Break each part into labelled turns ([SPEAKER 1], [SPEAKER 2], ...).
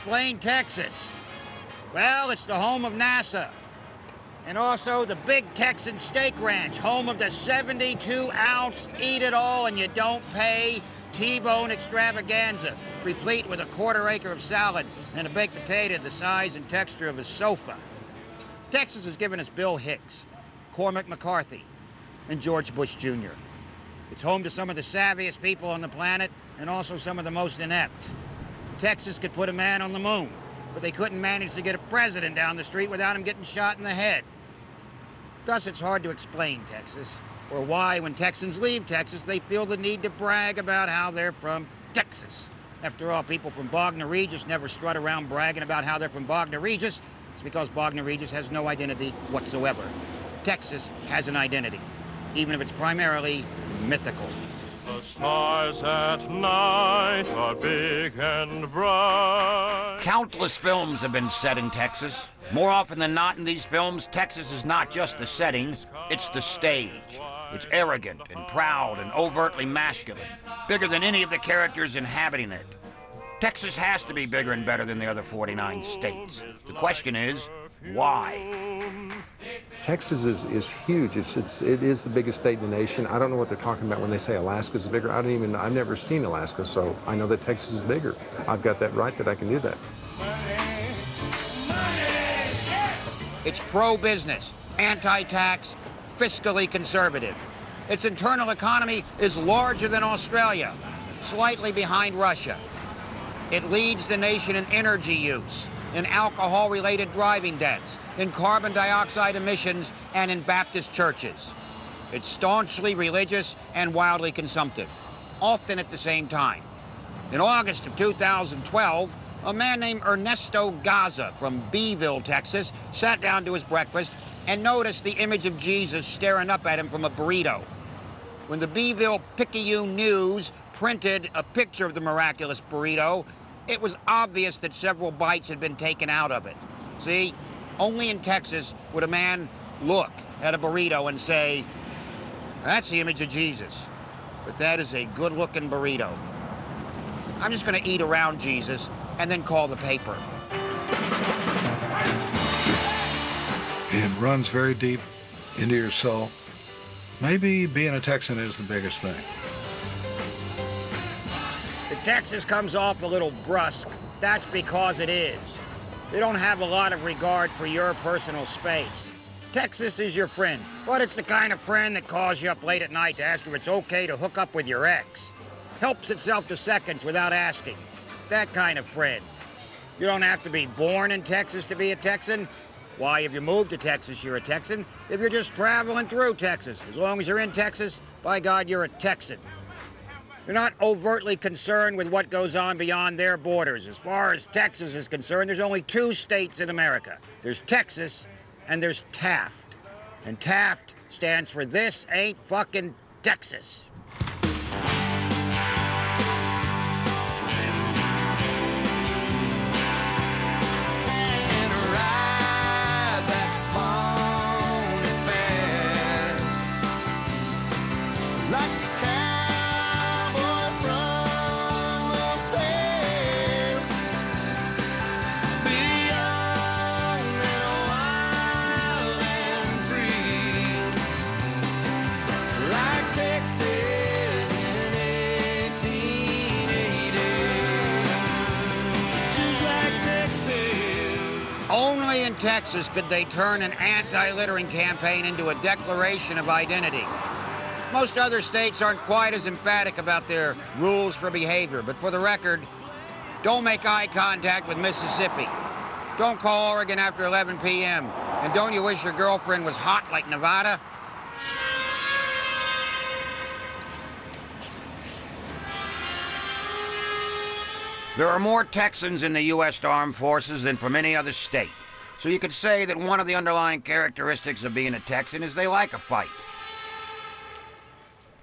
[SPEAKER 1] explain Texas? Well, it's the home of NASA. And also the Big Texan Steak Ranch, home of the 72-ounce eat-it-all-and-you-don't-pay T-bone extravaganza, replete with a quarter-acre of salad and a baked potato the size and texture of a sofa. Texas has given us Bill Hicks, Cormac McCarthy, and George Bush Jr. It's home to some of the savviest people on the planet and also some of the most inept. Texas could put a man on the moon, but they couldn't manage to get a president down the street without him getting shot in the head. Thus, it's hard to explain Texas, or why, when Texans leave Texas, they feel the need to brag about how they're from Texas. After all, people from Bognor Regis never strut around bragging about how they're from Bognor Regis. It's because Bognor Regis has no identity whatsoever. Texas has an identity, even if it's primarily mythical.
[SPEAKER 2] The stars at night are big and bright.
[SPEAKER 3] Countless films have been set in Texas. More often than not in these films, Texas is not just the setting, it's the stage. It's arrogant and proud and overtly masculine, bigger than any of the characters inhabiting it. Texas has to be bigger and better than the other 49 states. The question is, why?
[SPEAKER 4] Texas is huge. It is the biggest state in the nation. I don't know what they're talking about when they say Alaska's bigger. I've never seen Alaska, so I know that Texas is bigger. I've got that right that I can do that.
[SPEAKER 1] It's pro-business, anti-tax, fiscally conservative. Its internal economy is larger than Australia, slightly behind Russia. It leads the nation in energy use, in alcohol-related driving deaths, in carbon dioxide emissions, and in Baptist churches. It's staunchly religious and wildly consumptive, often at the same time. In August of 2012, a man named Ernesto Gaza from Beeville, Texas, sat down to his breakfast and noticed the image of Jesus staring up at him from a burrito. When the Beeville Picayune News printed a picture of the miraculous burrito, it was obvious that several bites had been taken out of it. See, only in Texas would a man look at a burrito and say, "That's the image of Jesus, but that is a good-looking burrito. I'm just going to eat around Jesus and then call the paper."
[SPEAKER 5] It runs very deep into your soul. Maybe being a Texan is the biggest thing.
[SPEAKER 1] If Texas comes off a little brusque, that's because it is. They don't have a lot of regard for your personal space. Texas is your friend, but it's the kind of friend that calls you up late at night to ask if it's okay to hook up with your ex. Helps itself to seconds without asking. That kind of friend. You don't have to be born in Texas to be a Texan. Why, if you move to Texas, you're a Texan. If you're just traveling through Texas, as long as you're in Texas, by God, you're a Texan. They're not overtly concerned with what goes on beyond their borders. As far as Texas is concerned, there's only two states in America. There's Texas and there's Taft. And Taft stands for "This Ain't Fucking Texas." Only in Texas could they turn an anti-littering campaign into a declaration of identity. Most other states aren't quite as emphatic about their rules for behavior, but for the record, don't make eye contact with Mississippi. Don't call Oregon after 11 p.m. And don't you wish your girlfriend was hot like Nevada? There are more Texans in the U.S. Armed Forces than from any other state. So you could say that one of the underlying characteristics of being a Texan is they like a fight.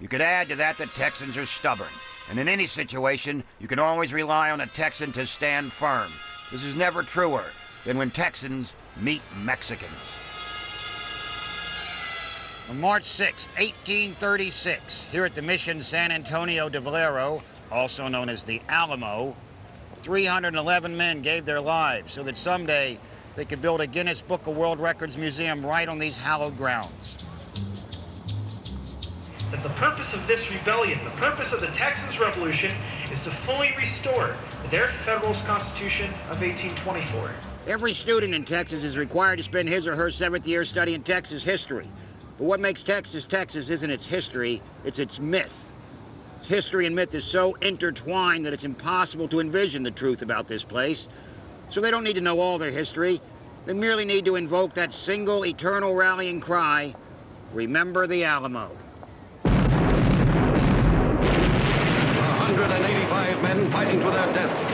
[SPEAKER 1] You could add to that Texans are stubborn. And in any situation, you can always rely on a Texan to stand firm. This is never truer than when Texans meet Mexicans. On March 6, 1836, here at the Mission San Antonio de Valero, also known as the Alamo, a 311 men gave their lives so that someday they could build a Guinness Book of World Records museum right on these hallowed grounds.
[SPEAKER 6] That the purpose of this rebellion, the purpose of the Texas Revolution, is to fully restore their Federalist Constitution of 1824.
[SPEAKER 1] Every student in Texas is required to spend his or her 7th year studying Texas history. But what makes Texas Texas isn't its history, it's its myth. Its history and myth is so intertwined that it's impossible to envision the truth about this place. So they don't need to know all their history. They merely need to invoke that single eternal rallying cry, remember the Alamo.
[SPEAKER 7] 185 men fighting to their deaths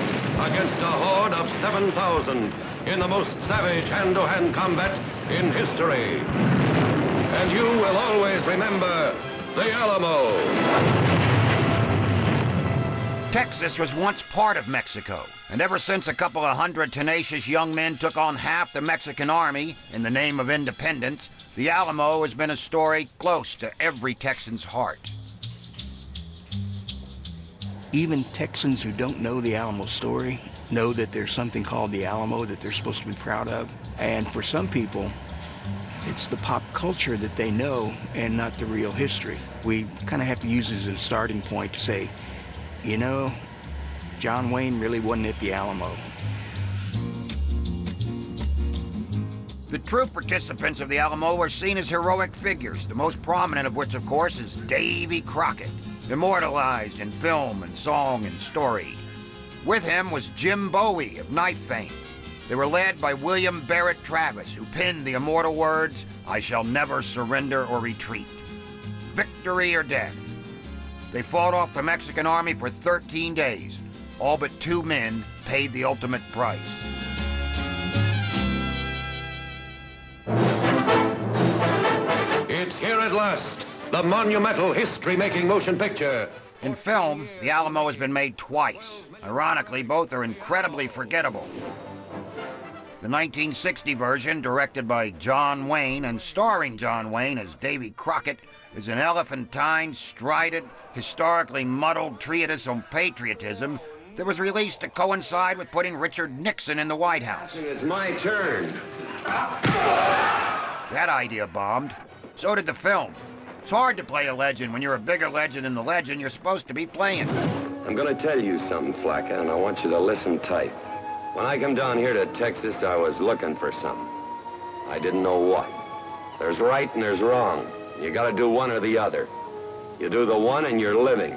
[SPEAKER 7] against a horde of 7,000 in the most savage hand-to-hand combat in history. And you will always remember the Alamo.
[SPEAKER 3] Texas was once part of Mexico, and ever since a couple of hundred tenacious young men took on half the Mexican army in the name of independence, the Alamo has been a story close to every Texan's heart.
[SPEAKER 8] Even Texans who don't know the Alamo story know that there's something called the Alamo that they're supposed to be proud of. And for some people, it's the pop culture that they know and not the real history. We kind of have to use it as a starting point to say, you know, John Wayne really wasn't at the Alamo.
[SPEAKER 3] The true participants of the Alamo are seen as heroic figures, the most prominent of which, of course, is Davy Crockett, immortalized in film and song and story. With him was Jim Bowie of knife fame. They were led by William Barrett Travis, who penned the immortal words, "I shall never surrender or retreat. Victory or death." They fought off the Mexican army for 13 days. All but 2 men paid the ultimate price.
[SPEAKER 7] It's here at last, the monumental history-making motion picture.
[SPEAKER 3] In film, the Alamo has been made twice. Ironically, both are incredibly forgettable. The 1960 version, directed by John Wayne and starring John Wayne as Davy Crockett, is an elephantine, strident, historically muddled treatise on patriotism that was released to coincide with putting Richard Nixon in the White House.
[SPEAKER 7] It's my turn.
[SPEAKER 3] That idea bombed. So did the film. It's hard to play a legend when you're a bigger legend than the legend you're supposed to be playing.
[SPEAKER 7] I'm gonna tell you something, Flacca, and I want you to listen tight. When I come down here to Texas, I was looking for something. I didn't know what. There's right and there's wrong. You gotta do one or the other. You do the one and you're living.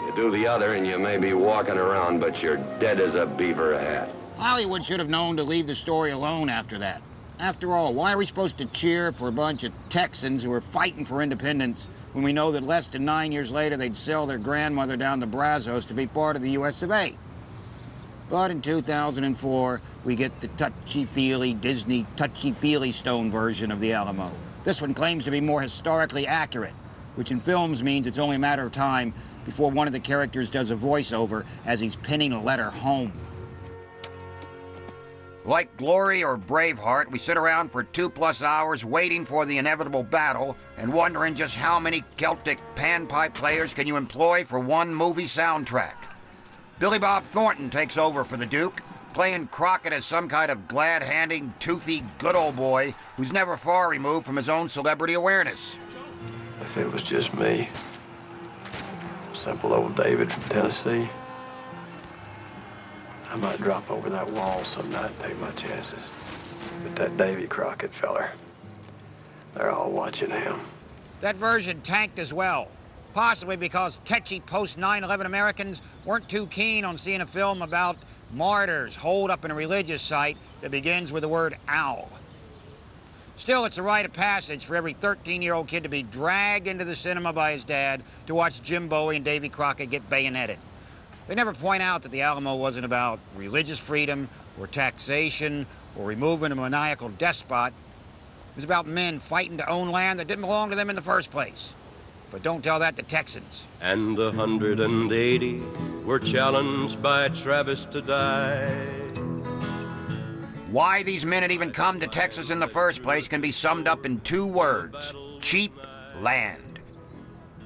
[SPEAKER 7] You do the other and you may be walking around, but you're dead as a beaver hat.
[SPEAKER 1] Hollywood should have known to leave the story alone after that. After all, why are we supposed to cheer for a bunch of Texans who are fighting for independence when we know that less than 9 years later they'd sell their grandmother down the Brazos to be part of the US of A? But in 2004, we get the touchy-feely Disney touchy-feely stone version of the Alamo. This one claims to be more historically accurate, which in films means it's only a matter of time before one of the characters does a voiceover as he's penning a letter home.
[SPEAKER 3] Like Glory or Braveheart, we sit around for 2+ hours waiting for the inevitable battle and wondering just how many Celtic panpipe players can you employ for one movie soundtrack. Billy Bob Thornton takes over for the Duke, playing Crockett as some kind of glad-handing, toothy, good old boy who's never far removed from his own celebrity awareness.
[SPEAKER 9] If it was just me, simple old David from Tennessee, I might drop over that wall some night and take my chances. But that Davy Crockett feller, they're all watching him.
[SPEAKER 1] That version tanked as well, possibly because tetchy post-9/11 Americans weren't too keen on seeing a film about martyrs holed up in a religious site that begins with the word owl. Still, it's a rite of passage for every 13-year-old kid to be dragged into the cinema by his dad to watch Jim Bowie and Davy Crockett get bayoneted. They never point out that the Alamo wasn't about religious freedom or taxation or removing a maniacal despot. It was about men fighting to own land that didn't belong to them in the first place. But don't tell that to Texans.
[SPEAKER 10] And 180 were challenged by Travis to die.
[SPEAKER 3] Why these men had even come to Texas in the first place can be summed up in 2 words: cheap land.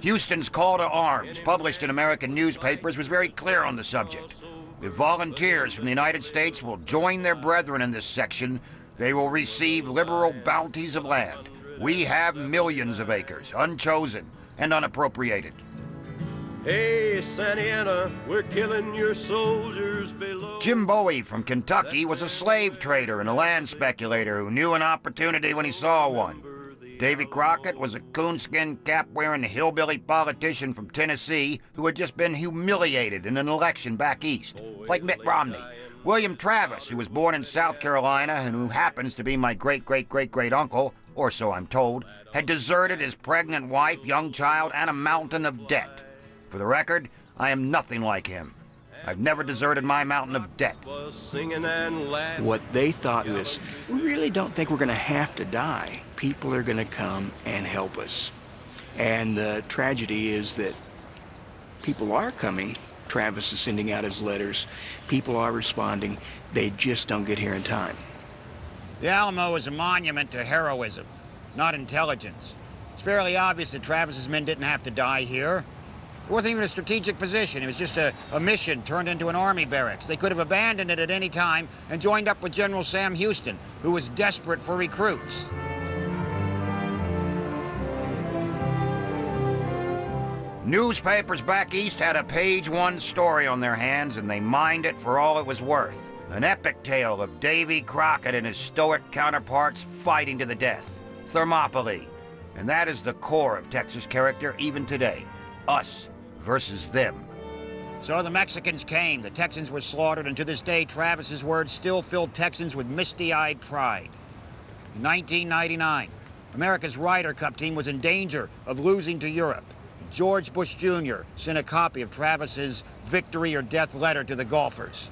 [SPEAKER 3] Houston's call to arms, published in American newspapers, was very clear on the subject. If volunteers from the United States will join their brethren in this section, they will receive liberal bounties of land. We have millions of acres, unchosen and unappropriated.
[SPEAKER 10] Hey, Santa Ana, we're killing your soldiers below.
[SPEAKER 3] Jim Bowie from Kentucky was a slave trader and a land speculator who knew an opportunity when he saw one. Davy Crockett was a coonskin cap-wearing hillbilly politician from Tennessee who had just been humiliated in an election back east, like Mitt Romney. William Travis, who was born in South Carolina and who happens to be my great-great-great-great-uncle, or so I'm told, had deserted his pregnant wife, young child, and a mountain of debt. For the record, I am nothing like him. I've never deserted my mountain of debt.
[SPEAKER 8] What they thought was, we really don't think we're going to have to die. People are going to come and help us. And the tragedy is that people are coming. Travis is sending out his letters. People are responding. They just don't get here in time.
[SPEAKER 1] The Alamo is a monument to heroism, not intelligence. It's fairly obvious that Travis's men didn't have to die here. It wasn't even a strategic position. It was just a mission turned into an army barracks. They could have abandoned it at any time and joined up with General Sam Houston, who was desperate for recruits.
[SPEAKER 3] Newspapers back east had a page-one story on their hands, and they mined it for all it was worth. An epic tale of Davy Crockett and his stoic counterparts fighting to the death. Thermopylae. And that is the core of Texas character even today. Us versus them.
[SPEAKER 1] So the Mexicans came, the Texans were slaughtered, and to this day, Travis's words still fill Texans with misty-eyed pride. In 1999, America's Ryder Cup team was in danger of losing to Europe. George Bush Jr. sent a copy of Travis's victory or death letter to the golfers.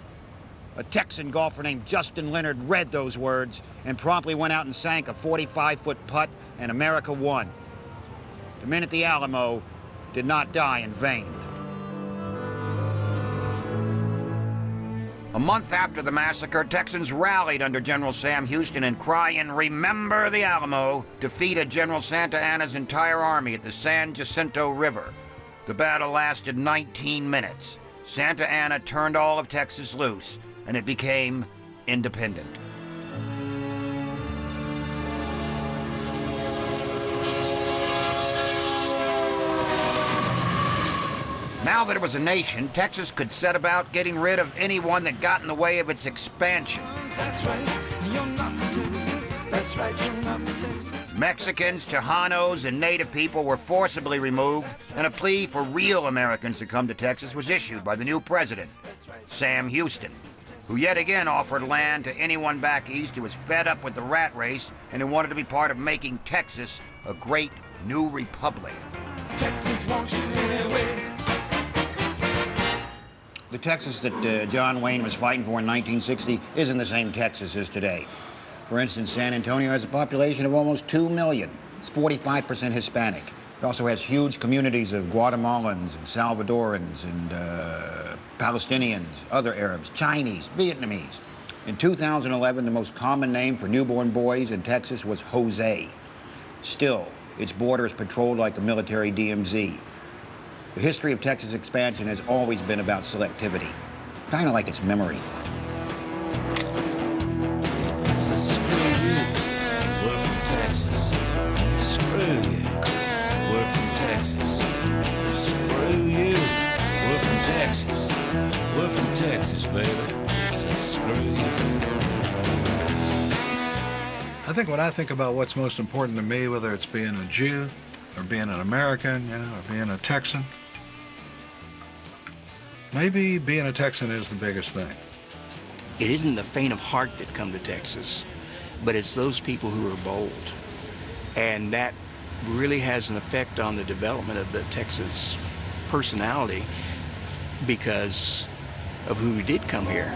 [SPEAKER 1] A Texan golfer named Justin Leonard read those words and promptly went out and sank a 45-foot putt, and America won. The men at the Alamo did not die in vain.
[SPEAKER 3] A month after the massacre, Texans rallied under General Sam Houston and crying, "Remember the Alamo," defeated General Santa Anna's entire army at the San Jacinto River. The battle lasted 19 minutes. Santa Anna turned all of Texas loose, and it became independent. Now that it was a nation, Texas could set about getting rid of anyone that got in the way of its expansion.
[SPEAKER 11] That's right, you're not from Texas. That's right, you're not from Texas.
[SPEAKER 3] Mexicans, Tejanos, and Native people were forcibly removed, and a plea for real Americans to come to Texas was issued by the new president, Sam Houston, who yet again offered land to anyone back east who was fed up with the rat race and who wanted to be part of making Texas a great new republic.
[SPEAKER 11] Texas wants you anyway.
[SPEAKER 1] The Texas that John Wayne was fighting for in 1960 isn't the same Texas as today. For instance, San Antonio has a population of almost 2 million. It's 45% Hispanic. It also has huge communities of Guatemalans and Salvadorans and Palestinians, other Arabs, Chinese, Vietnamese. In 2011, the most common name for newborn boys in Texas was Jose. Still, its border is patrolled like a military DMZ. The history of Texas expansion has always been about selectivity, kind of like its memory.
[SPEAKER 11] So screw you, we're from Texas. Screw you, we're from Texas. Screw you, we're from Texas. We're from Texas, baby. So screw you.
[SPEAKER 5] I think when I think about what's most important to me, whether it's being a Jew or being an American, or being a Texan, maybe being a Texan is the biggest thing.
[SPEAKER 8] It isn't the faint of heart that come to Texas, but it's those people who are bold. And that really has an effect on the development of the Texas personality because of who did come here.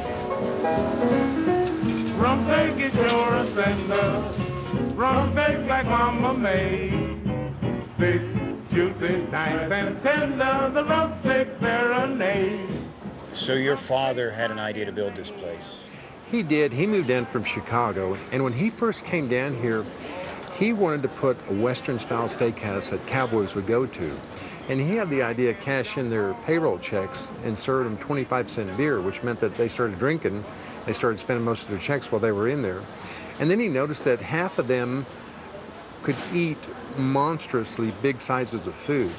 [SPEAKER 2] Rum steak is your offender. Rum steak like Mama made. Steak, juicy, nice and tender. The rum steak marinade.
[SPEAKER 1] So your father had an idea to build this place?
[SPEAKER 4] He did. He moved in from Chicago, and when he first came down here, he wanted to put a Western-style steakhouse that cowboys would go to. And he had the idea of cash in their payroll checks and serve them 25-cent beer, which meant that they started drinking. They started spending most of their checks while they were in there. And then he noticed that half of them could eat monstrously big sizes of food.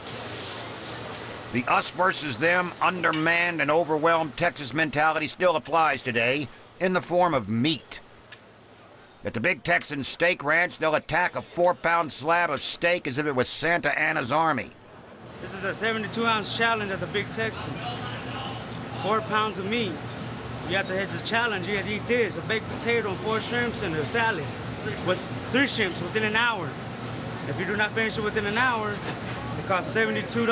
[SPEAKER 3] The us versus them, undermanned and overwhelmed Texas mentality still applies today in the form of meat. At the Big Texan Steak Ranch, they'll attack a 4-pound slab of steak as if it was Santa Anna's army.
[SPEAKER 12] This is a 72-ounce challenge at the Big Texan. 4 pounds of meat. You have to hit the challenge. You have to eat this, a baked potato and 4 shrimps and a salad with 3 shrimps within an hour. If you do not finish it within an hour, it costs $72.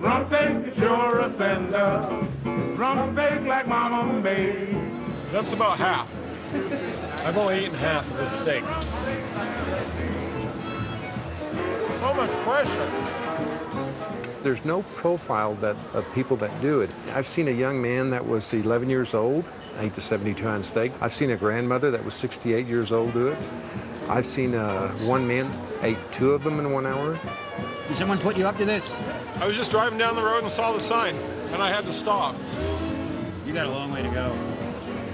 [SPEAKER 2] Rum steak is sure a sender. Rum steak like Mama made.
[SPEAKER 13] That's about half. I've only eaten half of this steak. So much pressure.
[SPEAKER 4] There's no profile of people that do it. I've seen a young man that was 11 years old, ate the 72-ounce steak. I've seen a grandmother that was 68 years old do it. I've seen one man ate 2 of them in 1 hour.
[SPEAKER 1] Did someone put you up to this?
[SPEAKER 13] I was just driving down the road and saw the sign, and I had to stop.
[SPEAKER 1] You got a long way to go.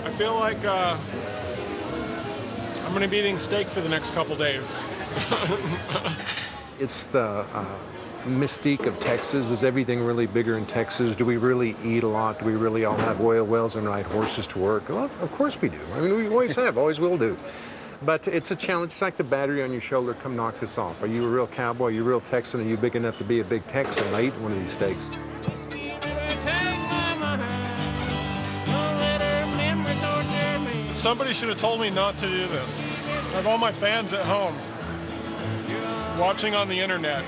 [SPEAKER 13] I feel like I'm going to be eating steak for the next couple days.
[SPEAKER 4] It's the mystique of Texas. Is everything really bigger in Texas? Do we really eat a lot? Do we really all have oil wells and ride horses to work? Well, of course we do. I mean, we always have, always will do. But it's a challenge. It's like the battery on your shoulder. Come knock this off. Are you a real cowboy? Are you a real Texan? Are you big enough to be a big Texan and eat one of these steaks?
[SPEAKER 13] Somebody should have told me not to do this. I have all my fans at home watching on the internet.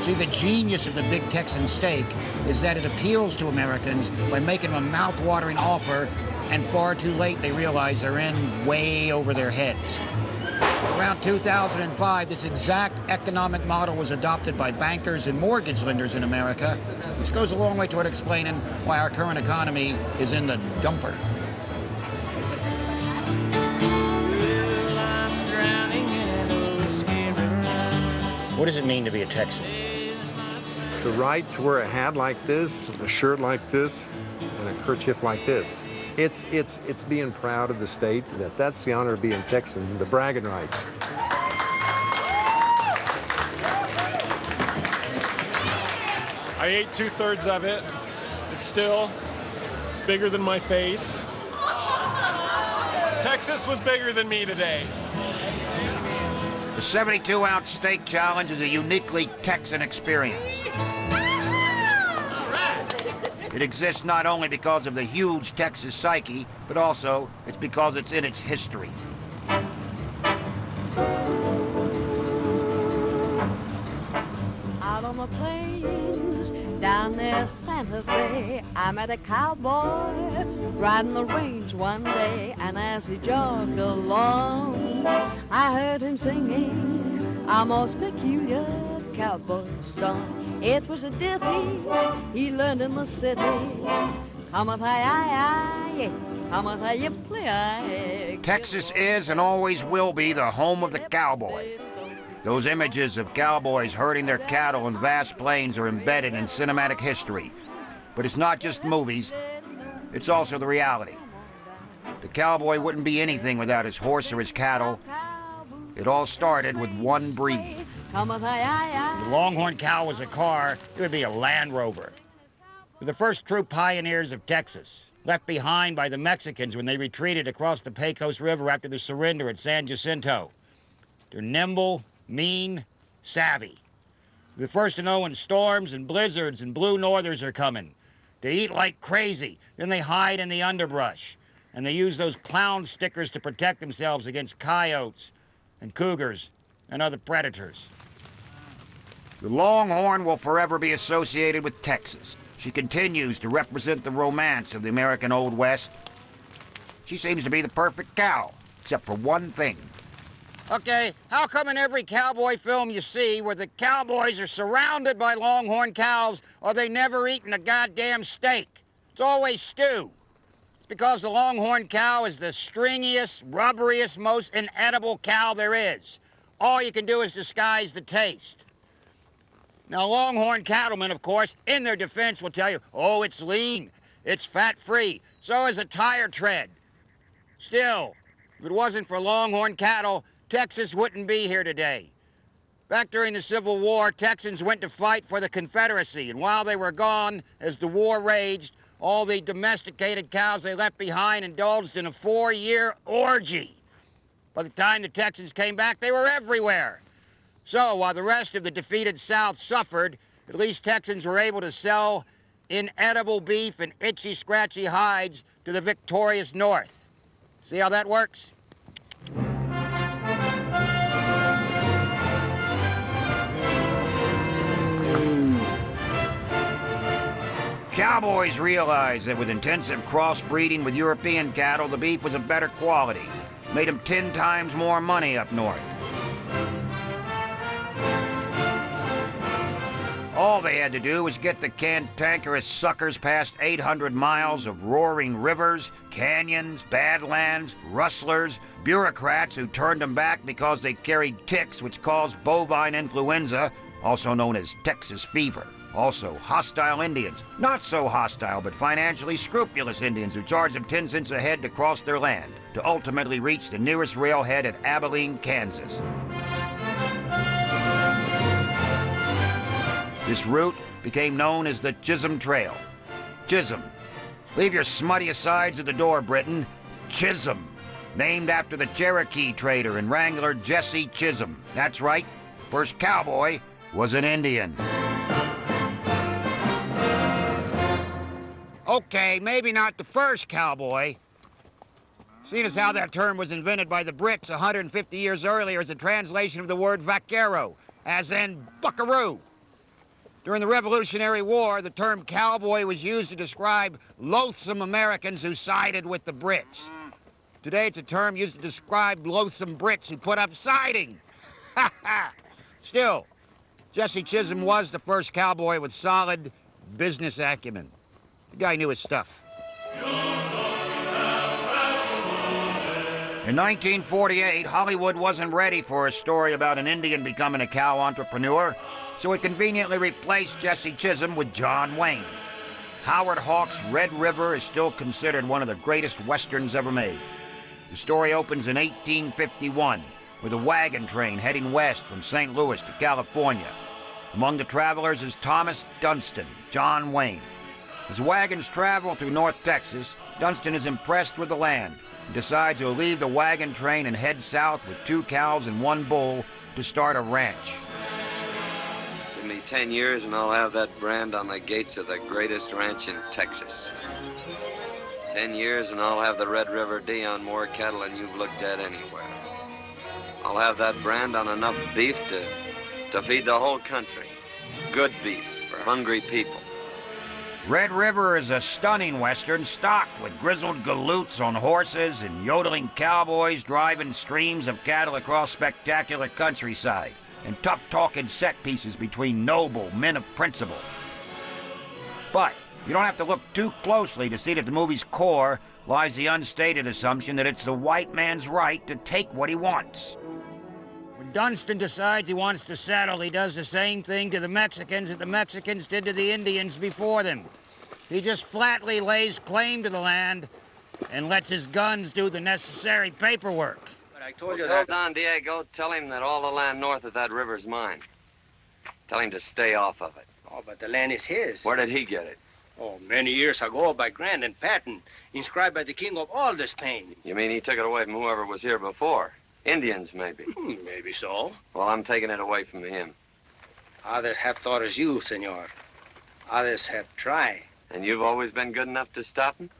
[SPEAKER 1] See, the genius of the Big Texan Steak is that it appeals to Americans by making them a mouth-watering offer, and far too late they realize they're in way over their heads. Around 2005, this exact economic model was adopted by bankers and mortgage lenders in America, which goes a long way toward explaining why our current economy is in the dumper. What does it mean to be a Texan?
[SPEAKER 4] The right to wear a hat like this, a shirt like this, and a kerchief like this. It's being proud of the state. That's the honor of being Texan, the bragging rights.
[SPEAKER 13] I ate 2/3 of it. It's still bigger than my face. Texas was bigger than me today.
[SPEAKER 3] The 72-ounce steak challenge is a uniquely Texan experience. It exists not only because of the huge Texas psyche, but also it's because it's in its history.
[SPEAKER 14] Out on the plains, down there Santa Fe, I met a cowboy riding the range one day, and as he jogged along, I heard him singing a most peculiar cowboy song. It was a ditty he learned in the city.
[SPEAKER 3] Texas is and always will be the home of the cowboy. Those images of cowboys herding their cattle in vast plains are embedded in cinematic history. But it's not just movies, it's also the reality. The cowboy wouldn't be anything without his horse or his cattle. It all started with one breed.
[SPEAKER 1] If the Longhorn cow was a car, it would be a Land Rover. They're the first true pioneers of Texas, left behind by the Mexicans when they retreated across the Pecos River after the surrender at San Jacinto. They're nimble, mean, savvy. They're the first to know when storms and blizzards and blue northers are coming. They eat like crazy, then they hide in the underbrush. And they use those clown stickers to protect themselves against coyotes and cougars and other predators. The Longhorn will forever be associated with Texas. She continues to represent the romance of the American Old West. She seems to be the perfect cow, except for one thing. Okay, how come in every cowboy film you see where the cowboys are surrounded by Longhorn cows, are they never eating a goddamn steak? It's always stew. It's because the longhorn cow is the stringiest, rubberiest, most inedible cow there is. All you can do is disguise the taste. Now, longhorn cattlemen, of course, in their defense will tell you, oh, it's lean, it's fat-free, so is a tire tread. Still, if it wasn't for longhorn cattle, Texas wouldn't be here today. Back during the Civil War, Texans went to fight for the Confederacy, and while they were gone, as the war raged, all the domesticated cows they left behind indulged in a 4-year orgy. By the time the Texans came back, they were everywhere. So, while the rest of the defeated South suffered, at least Texans were able to sell inedible beef and itchy, scratchy hides to the victorious North. See how that works?
[SPEAKER 3] Cowboys realized that with intensive crossbreeding with European cattle, the beef was of better quality. Made them 10 times more money up north. All they had to do was get the cantankerous suckers past 800 miles of roaring rivers, canyons, badlands, rustlers, bureaucrats who turned them back because they carried ticks which caused bovine influenza, also known as Texas fever. Also, hostile Indians. Not so hostile, but financially scrupulous Indians who charged them 10 cents a head to cross their land, to ultimately reach the nearest railhead at Abilene, Kansas. This route became known as the Chisholm Trail. Chisholm. Leave your smutty asides at the door, Britain. Chisholm. Named after the Cherokee trader and wrangler Jesse Chisholm. That's right. First cowboy was an Indian.
[SPEAKER 1] Okay, maybe not the first cowboy. Seeing as how that term was invented by the Brits 150 years earlier as a translation of the word vaquero, as in buckaroo. During the Revolutionary War, the term cowboy was used to describe loathsome Americans who sided with the Brits. Today, it's a term used to describe loathsome Brits who put up siding. Ha ha! Still, Jesse Chisholm was the first cowboy with solid business acumen. The guy knew his stuff.
[SPEAKER 3] In 1948, Hollywood wasn't ready for a story about an Indian becoming a cow entrepreneur, so it conveniently replaced Jesse Chisholm with John Wayne. Howard Hawks' Red River is still considered one of the greatest westerns ever made. The story opens in 1851 with a wagon train heading west from St. Louis to California. Among the travelers is Thomas Dunston, John Wayne. As wagons travel through North Texas, Dunston is impressed with the land and decides he'll leave the wagon train and head south with 2 cows and 1 bull to start a ranch.
[SPEAKER 7] Give me 10 years and I'll have that brand on the gates of the greatest ranch in Texas. 10 years and I'll have the Red River D on more cattle than you've looked at anywhere. I'll have that brand on enough beef to feed the whole country. Good beef for hungry people.
[SPEAKER 3] Red River is a stunning western stocked with grizzled galoots on horses and yodeling cowboys driving streams of cattle across spectacular countryside, and tough-talking set pieces between noble men of principle. But you don't have to look too closely to see that the movie's core lies the unstated assumption that it's the white man's right to take what he wants.
[SPEAKER 1] When Dunston decides he wants to settle, he does the same thing to the Mexicans that the Mexicans did to the Indians before them. He just flatly lays claim to the land and lets his guns do the necessary paperwork.
[SPEAKER 7] But I told you that. Don Diego, tell him that all the land north of that river's mine. Tell him to stay off of it.
[SPEAKER 15] Oh, but the land is his.
[SPEAKER 7] Where did he get it?
[SPEAKER 15] Oh, many years ago by grant and patent, inscribed by the king of all the Spain.
[SPEAKER 7] You mean he took it away from whoever was here before? Indians, maybe.
[SPEAKER 15] Maybe so.
[SPEAKER 7] Well, I'm taking it away from him.
[SPEAKER 15] Others have thought as you, senor. Others have tried.
[SPEAKER 7] And you've always been good enough to stop him?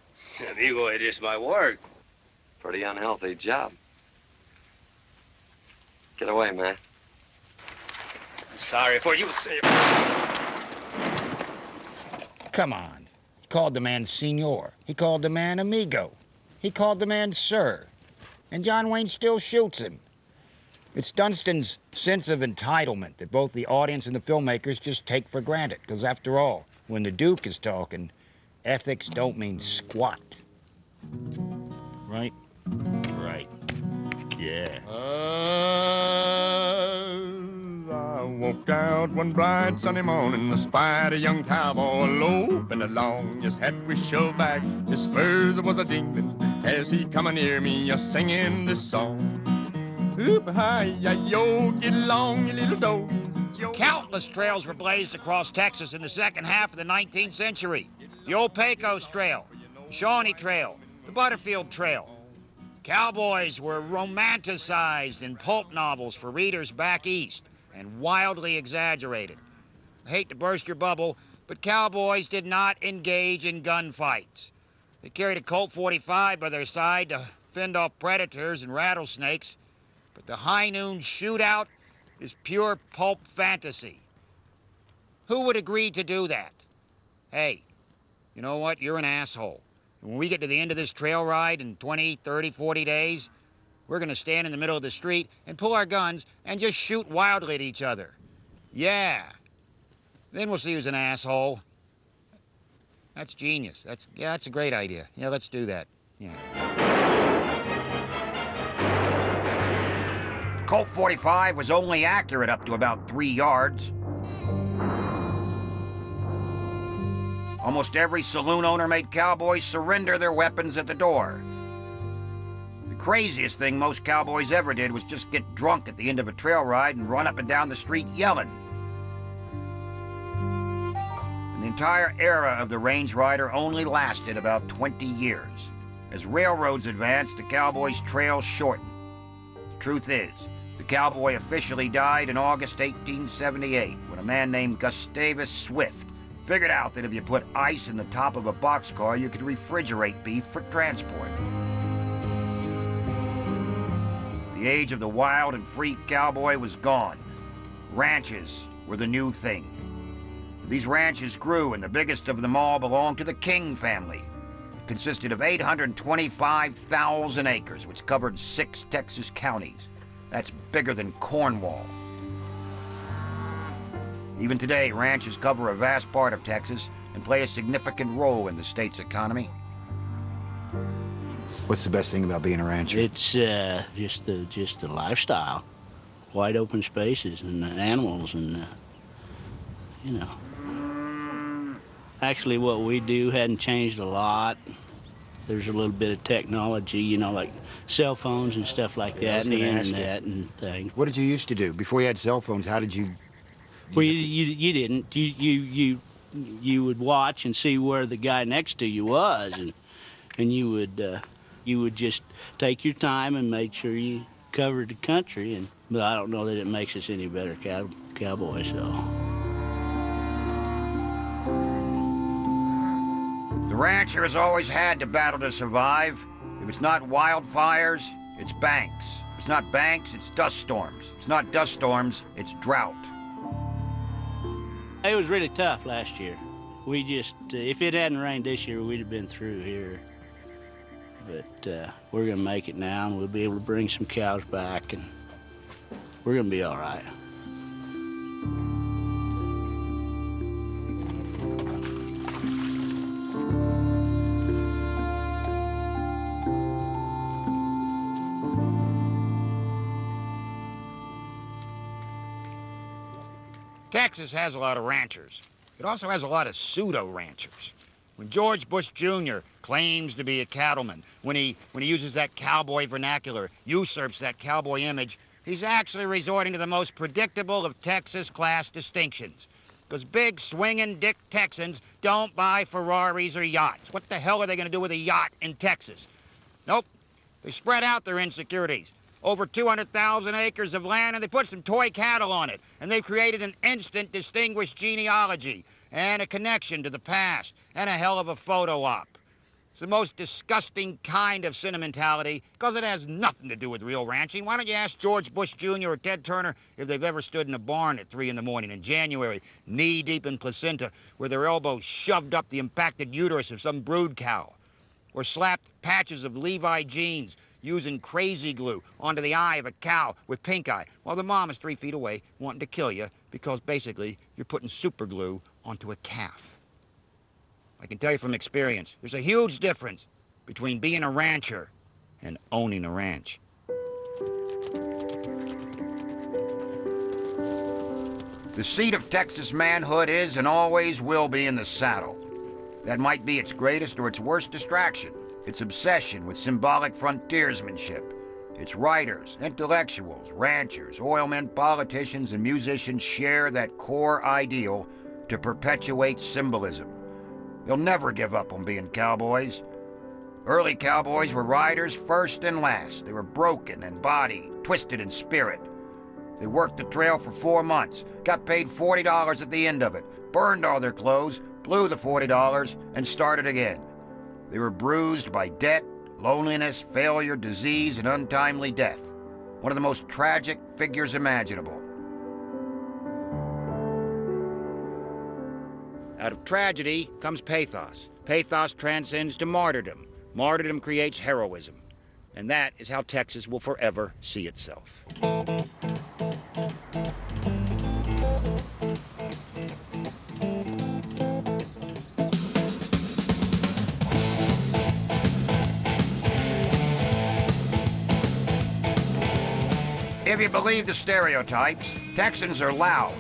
[SPEAKER 15] Amigo, it is my work.
[SPEAKER 7] Pretty unhealthy job. Get away, man.
[SPEAKER 15] Sorry for you, senor.
[SPEAKER 1] Come on. He called the man senor. He called the man amigo. He called the man sir. And John Wayne still shoots him. It's Dunston's sense of entitlement that both the audience and the filmmakers just take for granted, because after all, when the Duke is talking, ethics don't mean squat.
[SPEAKER 3] Right? Right. Yeah.
[SPEAKER 2] I walked out one bright sunny morning, espied a young cowboy loping along. His hat was shoved back, his spurs was a jingling as he come near me, a singing this song. Oop-hi-ya-yo, get along, you little dogs.
[SPEAKER 1] Countless trails were blazed across Texas in the second half of the 19th century. The Old Pecos Trail, the Shawnee Trail, the Butterfield Trail. Cowboys were romanticized in pulp novels for readers back east and wildly exaggerated. I hate to burst your bubble, but cowboys did not engage in gunfights. They carried a Colt 45 by their side to fend off predators and rattlesnakes, but the high noon shootout is pure pulp fantasy. Who would agree to do that? Hey, you know what? You're an asshole. When we get to the end of this trail ride in 20, 30, 40 days, we're gonna stand in the middle of the street and pull our guns and just shoot wildly at each other. Yeah. Then we'll see who's an asshole. That's genius. That's a great idea. Yeah, let's do that. Yeah.
[SPEAKER 3] Colt 45 was only accurate up to about 3 yards. Almost every saloon owner made cowboys surrender their weapons at the door. The craziest thing most cowboys ever did was just get drunk at the end of a trail ride and run up and down the street yelling. And the entire era of the range rider only lasted about 20 years. As railroads advanced, the cowboy's trails shortened. The truth is, the cowboy officially died in August 1878 when a man named Gustavus Swift figured out that if you put ice in the top of a boxcar, you could refrigerate beef for transport. The age of the wild and free cowboy was gone. Ranches were the new thing. These ranches grew, and the biggest of them all belonged to the King family. It consisted of 825,000 acres, which covered 6 Texas counties. That's bigger than Cornwall. Even today, ranches cover a vast part of Texas and play a significant role in the state's economy.
[SPEAKER 16] What's the best thing about being a rancher?
[SPEAKER 17] It's just the lifestyle, wide open spaces and the animals and you know. Actually, what we do hadn't changed a lot. There's a little bit of technology, you know, like cell phones and stuff like that, and the internet and things.
[SPEAKER 16] What did you used to do before you had cell phones? How did you?
[SPEAKER 17] Well, you didn't. You would watch and see where the guy next to you was, and you would just take your time and make sure you covered the country. But I don't know that it makes us any better cowboys, so.
[SPEAKER 3] The rancher has always had to battle to survive. If it's not wildfires, it's banks. If it's not banks, it's dust storms. If it's not dust storms, it's drought.
[SPEAKER 17] It was really tough last year. We just, if it hadn't rained this year, we'd have been through here. But we're gonna make it now, and we'll be able to bring some cows back, and we're gonna be all right.
[SPEAKER 1] Texas has a lot of ranchers. It also has a lot of pseudo-ranchers. When George Bush Jr. claims to be a cattleman, when he uses that cowboy vernacular, usurps that cowboy image, he's actually resorting to the most predictable of Texas class distinctions. Because big swinging dick Texans don't buy Ferraris or yachts. What the hell are they going to do with a yacht in Texas? Nope. They spread out their insecurities. Over 200,000 acres of land, and they put some toy cattle on it. And they've created an instant distinguished genealogy and a connection to the past and a hell of a photo op. It's the most disgusting kind of sentimentality because it has nothing to do with real ranching. Why don't you ask George Bush Jr. or Ted Turner if they've ever stood in a barn at 3 in the morning in January, knee-deep in placenta, with their elbows shoved up the impacted uterus of some brood cow, or slapped patches of Levi jeans using crazy glue onto the eye of a cow with pink eye while the mom is 3 feet away wanting to kill you because basically you're putting super glue onto a calf. I can tell you from experience, there's a huge difference between being a rancher and owning a ranch.
[SPEAKER 3] The seat of Texas manhood is and always will be in the saddle. That might be its greatest or its worst distraction, its obsession with symbolic frontiersmanship. Its writers, intellectuals, ranchers, oilmen, politicians, and musicians share that core ideal to perpetuate symbolism. They'll never give up on being cowboys. Early cowboys were riders first and last. They were broken in body, twisted in spirit. They worked the trail for 4 months, got paid $40 at the end of it, burned all their clothes, blew the $40, and started again. They were bruised by debt, loneliness, failure, disease, and untimely death. One of the most tragic figures imaginable.
[SPEAKER 1] Out of tragedy comes pathos. Pathos transcends to martyrdom. Martyrdom creates heroism. And that is how Texas will forever see itself.
[SPEAKER 3] If you believe the stereotypes, Texans are loud.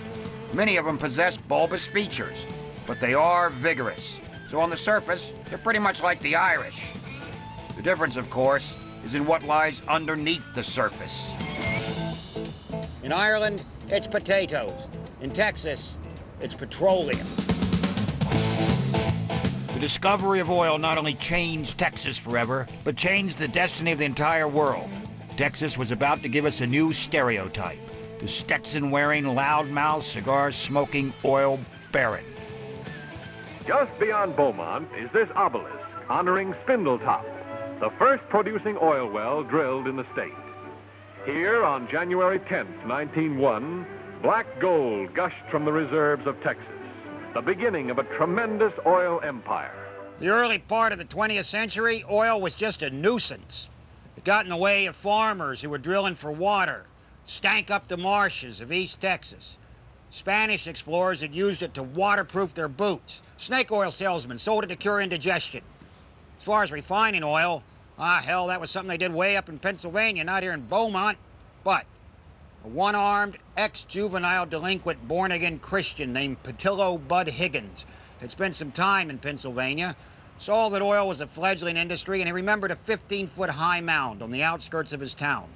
[SPEAKER 3] Many of them possess bulbous features, but they are vigorous. So on the surface, they're pretty much like the Irish. The difference, of course, is in what lies underneath the surface.
[SPEAKER 1] In Ireland, it's potatoes. In Texas, it's petroleum.
[SPEAKER 3] The discovery of oil not only changed Texas forever, but changed the destiny of the entire world. Texas was about to give us a new stereotype. The Stetson-wearing, loudmouth, cigar-smoking oil baron.
[SPEAKER 18] Just beyond Beaumont is this obelisk honoring Spindletop, the first producing oil well drilled in the state. Here on January 10th, 1901, black gold gushed from the reserves of Texas, the beginning of a tremendous oil empire.
[SPEAKER 1] The early part of the 20th century, oil was just a nuisance. It got in the way of farmers who were drilling for water, stank up the marshes of East Texas. Spanish explorers had used it to waterproof their boots. Snake oil salesmen sold it to cure indigestion. As far as refining oil, hell, that was something they did way up in Pennsylvania, not here in Beaumont. But a one-armed, ex-juvenile delinquent born-again Christian named Patillo Bud Higgins had spent some time in Pennsylvania, saw that oil was a fledgling industry, and he remembered a 15-foot high mound on the outskirts of his town.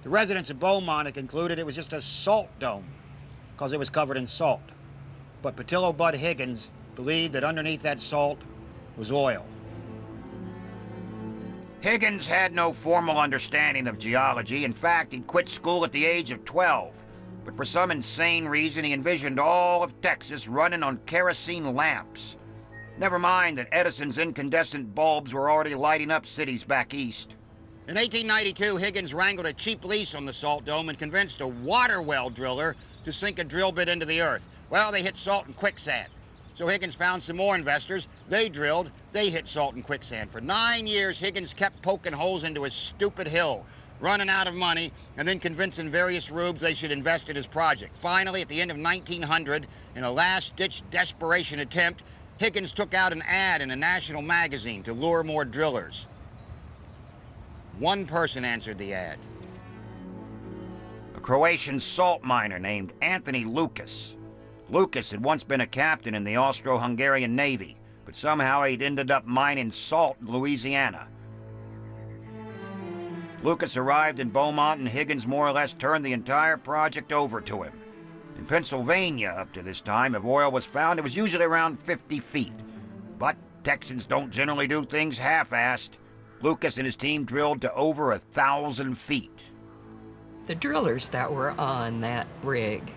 [SPEAKER 1] The residents of Beaumont had concluded it was just a salt dome because it was covered in salt. But Patillo Bud Higgins believed that underneath that salt was oil.
[SPEAKER 3] Higgins had no formal understanding of geology. In fact, he'd quit school at the age of 12. But for some insane reason, he envisioned all of Texas running on kerosene lamps. Never mind that Edison's incandescent bulbs were already lighting up cities back east.
[SPEAKER 1] In 1892, Higgins wrangled a cheap lease on the salt dome and convinced a water well driller to sink a drill bit into the earth. Well, they hit salt and quicksand. So Higgins found some more investors. They drilled. They hit salt and quicksand. For 9 years, Higgins kept poking holes into his stupid hill, running out of money, and then convincing various rubes they should invest in his project. Finally, at the end of 1900, in a last-ditch desperation attempt, Higgins took out an ad in a national magazine to lure more drillers. One person answered the ad.
[SPEAKER 3] A Croatian salt miner named Anthony Lucas. Lucas had once been a captain in the Austro-Hungarian Navy, but somehow he'd ended up mining salt in Louisiana. Lucas arrived in Beaumont, and Higgins more or less turned the entire project over to him. In Pennsylvania, up to this time, if oil was found, it was usually around 50 feet. But Texans don't generally do things half-assed. Lucas and his team drilled to over 1,000 feet.
[SPEAKER 19] The drillers that were on that rig,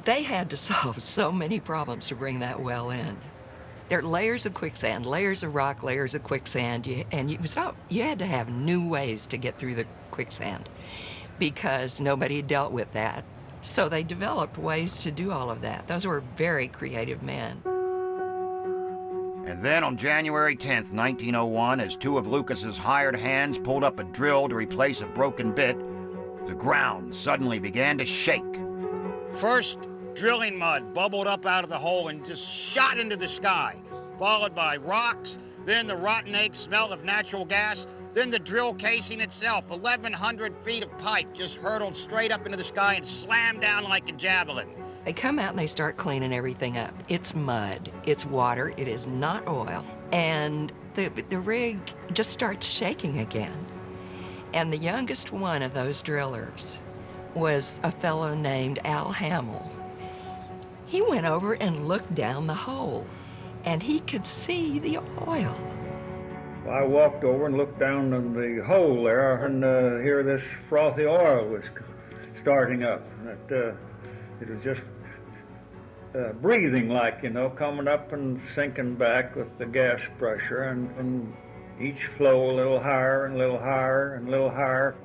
[SPEAKER 19] they had to solve so many problems to bring that well in. There are layers of quicksand, layers of rock, layers of quicksand, and you had to have new ways to get through the quicksand because nobody dealt with that. So they developed ways to do all of that. Those were very creative men.
[SPEAKER 3] And then on January 10th, 1901, as two of Lucas's hired hands pulled up a drill to replace a broken bit, the ground suddenly began to shake.
[SPEAKER 1] First, drilling mud bubbled up out of the hole and just shot into the sky, followed by rocks, then the rotten egg smell of natural gas, then the drill casing itself. 1,100 feet of pipe just hurtled straight up into the sky and slammed down like a javelin.
[SPEAKER 19] They come out and they start cleaning everything up. It's mud, it's water, it is not oil. And the rig just starts shaking again. And the youngest one of those drillers was a fellow named Al Hamill. He went over and looked down the hole, and he could see the oil.
[SPEAKER 20] I walked over and looked down in the hole there, and here this frothy oil was starting up. It was just breathing like, you know, coming up and sinking back with the gas pressure, and each flow a little higher and a little higher and a little higher.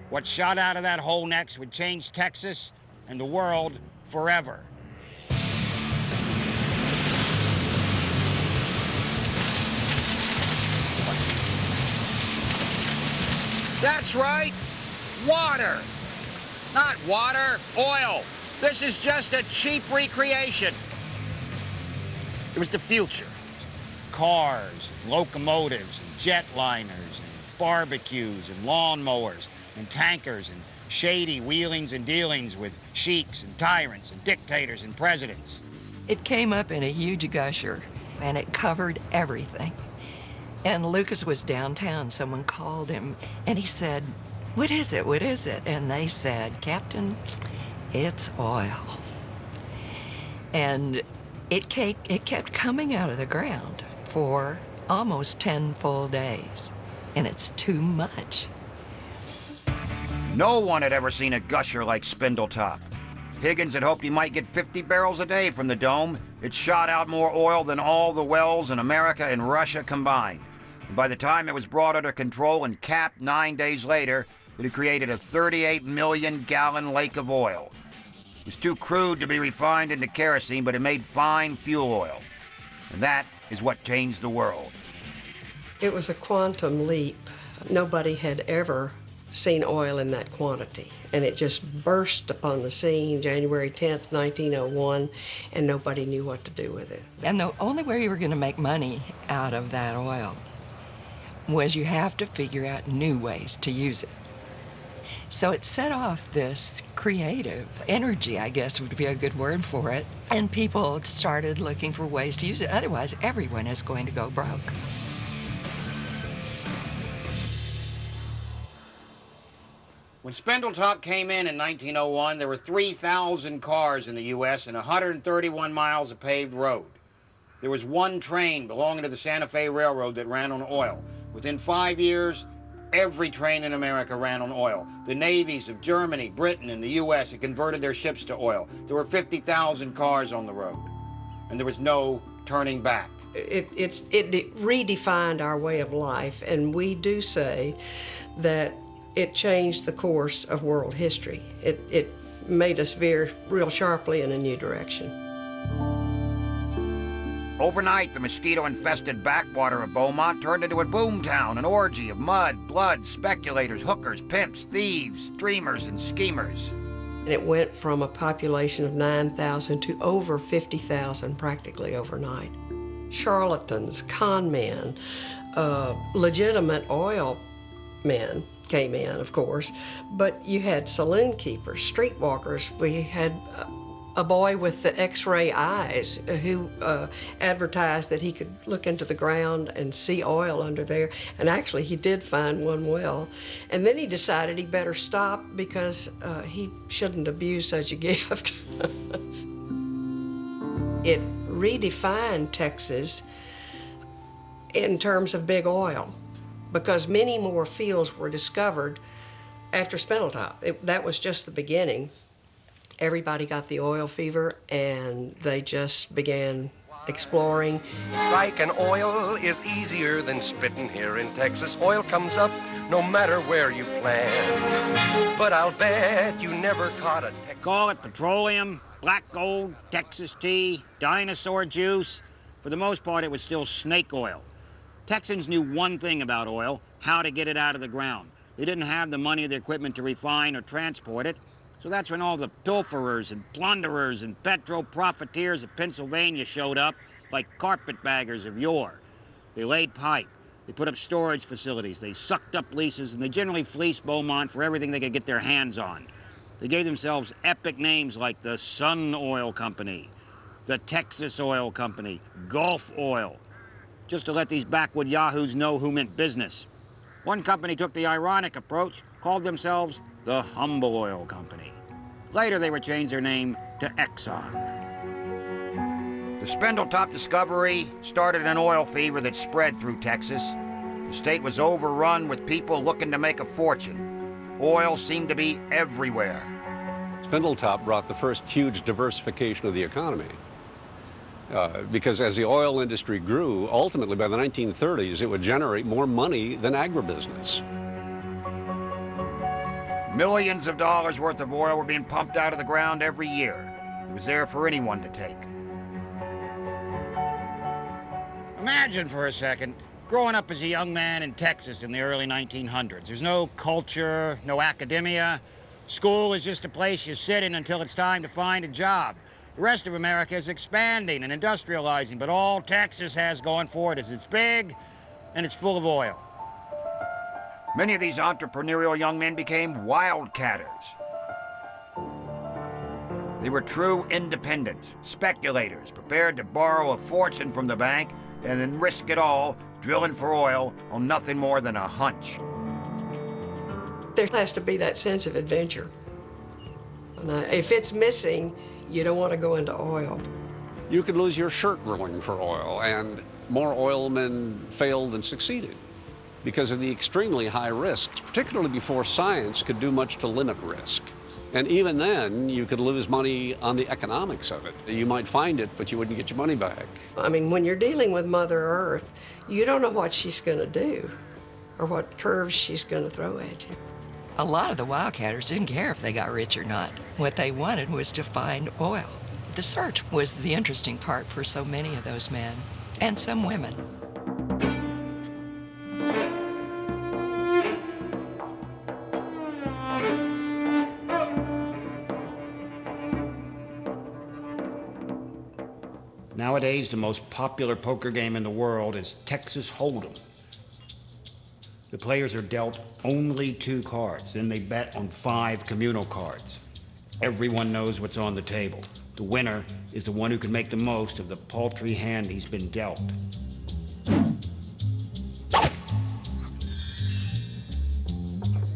[SPEAKER 1] What shot out of that hole next would change Texas and the world forever. That's right, water. Not water, oil. This is just a cheap recreation. It was the future. Cars, locomotives, and jetliners, and barbecues, and lawnmowers, and tankers, and shady wheelings and dealings with sheiks and tyrants and dictators and presidents.
[SPEAKER 19] It came up in a huge gusher, and it covered everything. And Lucas was downtown. Someone called him, and he said, "What is it? What is it?" And they said, "Captain, it's oil." And it kept coming out of the ground for almost 10 full days, and it's too much.
[SPEAKER 3] No one had ever seen a gusher like Spindletop. Higgins had hoped he might get 50 barrels a day from the dome. It shot out more oil than all the wells in America and Russia combined. And by the time it was brought under control and capped 9 days later, it had created a 38 million gallon lake of oil. It was too crude to be refined into kerosene, but it made fine fuel oil. And that is what changed the world.
[SPEAKER 21] It was a quantum leap. Nobody had ever seen oil in that quantity, and it just burst upon the scene January 10th, 1901, and nobody knew what to do with it.
[SPEAKER 19] And the only way you were going to make money out of that oil was you have to figure out new ways to use it. So it set off this creative energy, I guess would be a good word for it, and people started looking for ways to use it. Otherwise, everyone is going to go broke.
[SPEAKER 1] When Spindletop came in 1901, there were 3,000 cars in the U.S. and 131 miles of paved road. There was one train belonging to the Santa Fe Railroad that ran on oil. Within 5 years, every train in America ran on oil. The navies of Germany, Britain, and the U.S. had converted their ships to oil. There were 50,000 cars on the road, and there was no turning back.
[SPEAKER 21] It redefined our way of life, and we do say that it changed the course of world history. It made us veer real sharply in a new direction.
[SPEAKER 3] Overnight, the mosquito-infested backwater of Beaumont turned into a boomtown, an orgy of mud, blood, speculators, hookers, pimps, thieves, dreamers, and schemers.
[SPEAKER 21] And it went from a population of 9,000 to over 50,000 practically overnight. Charlatans, con men, legitimate oil men came in, of course, but you had saloon keepers, streetwalkers. We had a boy with the X-ray eyes who advertised that he could look into the ground and see oil under there, and actually he did find one well. And then he decided he better stop because he shouldn't abuse such a gift. It redefined Texas in terms of big oil, because many more fields were discovered after Spindletop. That was just the beginning. Everybody got the oil fever, and they just began exploring.
[SPEAKER 7] Striking oil is easier than spitting here in Texas. Oil comes up no matter where you plant. But I'll bet you never caught a Texas.
[SPEAKER 1] Call it petroleum, black gold, Texas tea, dinosaur juice. For the most part, it was still snake oil. Texans knew one thing about oil: how to get it out of the ground. They didn't have the money or the equipment to refine or transport it, so that's when all the pilferers and plunderers and petro-profiteers of Pennsylvania showed up like carpetbaggers of yore. They laid pipe. They put up storage facilities. They sucked up leases, and they generally fleeced Beaumont for everything they could get their hands on. They gave themselves epic names like the Sun Oil Company, the Texas Oil Company, Gulf Oil, just to let these backwood yahoos know who meant business. One company took the ironic approach, called themselves the Humble Oil Company. Later, they would change their name to Exxon. The Spindletop discovery started an oil fever that spread through Texas. The state was overrun with people looking to make a fortune. Oil seemed to be everywhere.
[SPEAKER 6] Spindletop brought the first huge diversification of the economy. Because as the oil industry grew, ultimately by the 1930s, it would generate more money than agribusiness.
[SPEAKER 3] Millions of dollars worth of oil were being pumped out of the ground every year. It was there for anyone to take.
[SPEAKER 1] Imagine for a second growing up as a young man in Texas in the early 1900s. There's no culture, no academia. School is just a place you sit in until it's time to find a job. The rest of America is expanding and industrializing, but all Texas has going for it is it's big and it's full of oil.
[SPEAKER 3] Many of these entrepreneurial young men became wildcatters. They were true independents, speculators, prepared to borrow a fortune from the bank and then risk it all drilling for oil on nothing more than a hunch.
[SPEAKER 21] There has to be that sense of adventure. And if it's missing, you don't want to go into oil.
[SPEAKER 6] You could lose your shirt drilling for oil, and more oilmen failed than succeeded because of the extremely high risks, particularly before science could do much to limit risk. And even then, you could lose money on the economics of it. You might find it, but you wouldn't get your money back.
[SPEAKER 21] I mean, when you're dealing with Mother Earth, you don't know what she's going to do or what curves she's going to throw at you.
[SPEAKER 19] A lot of the wildcatters didn't care if they got rich or not. What they wanted was to find oil. The search was the interesting part for so many of those men, and some women.
[SPEAKER 1] Nowadays, the most popular poker game in the world is Texas Hold'em. The players are dealt only 2 cards, then they bet on 5 communal cards. Everyone knows what's on the table. The winner is the one who can make the most of the paltry hand he's been dealt.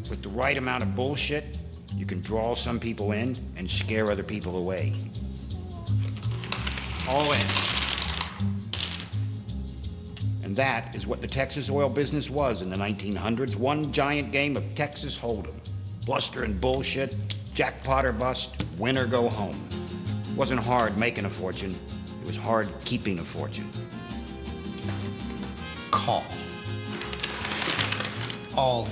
[SPEAKER 1] With the right amount of bullshit, you can draw some people in and scare other people away. All in. And that is what the Texas oil business was in the 1900s. One giant game of Texas Hold'em. Bluster and bullshit, jackpot or bust, win or go home. It wasn't hard making a fortune. It was hard keeping a fortune.
[SPEAKER 22] Call. All in.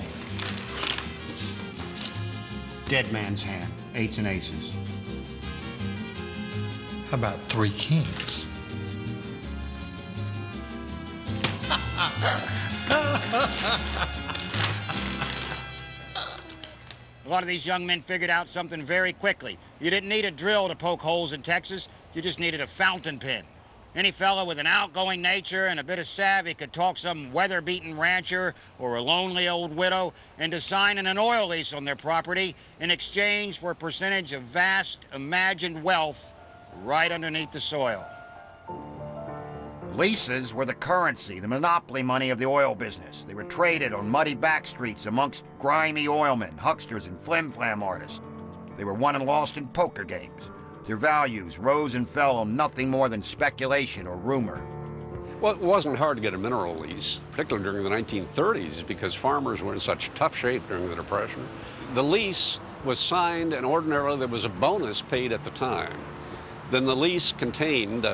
[SPEAKER 1] Dead man's hand, 8s and aces.
[SPEAKER 22] How about 3 kings?
[SPEAKER 1] A lot of these young men figured out something very quickly. You didn't need a drill to poke holes in Texas. You just needed a fountain pen. Any fella with an outgoing nature and a bit of savvy could talk some weather-beaten rancher or a lonely old widow into signing an oil lease on their property in exchange for a percentage of vast imagined wealth right underneath the soil.
[SPEAKER 3] Leases were the currency, the monopoly money of the oil business. They were traded on muddy back streets amongst grimy oilmen, hucksters, and flim-flam artists. They were won and lost in poker games. Their values rose and fell on nothing more than speculation or rumor.
[SPEAKER 6] Well, it wasn't hard to get a mineral lease, particularly during the 1930s, because farmers were in such tough shape during the Depression. The lease was signed, and ordinarily there was a bonus paid at the time. Then the lease contained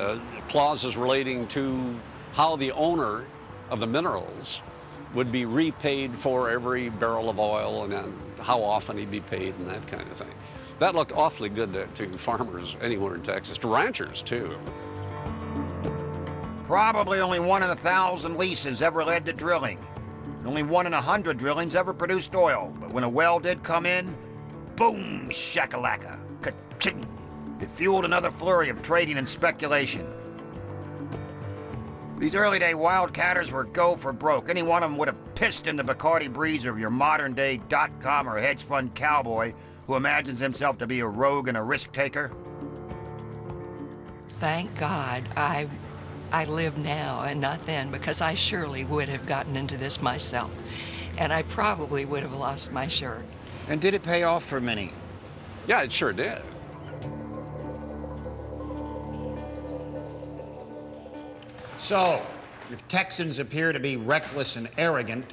[SPEAKER 6] clauses relating to how the owner of the minerals would be repaid for every barrel of oil and then how often he'd be paid and that kind of thing. That looked awfully good to farmers anywhere in Texas, to ranchers too.
[SPEAKER 3] Probably only 1 in 1,000 leases ever led to drilling. Only 1 in 100 drillings ever produced oil. But when a well did come in, boom, shakalaka, ka-ching. It fueled another flurry of trading and speculation. These early day wildcatters were go for broke. Any one of them would have pissed in the Bacardi breeze of your modern day .com or hedge fund cowboy who imagines himself to be a rogue and a risk taker.
[SPEAKER 19] Thank God I live now and not then, because I surely would have gotten into this myself. And I probably would have lost my shirt.
[SPEAKER 3] And did it pay off for many?
[SPEAKER 6] Yeah, it sure did.
[SPEAKER 1] So, if Texans appear to be reckless and arrogant,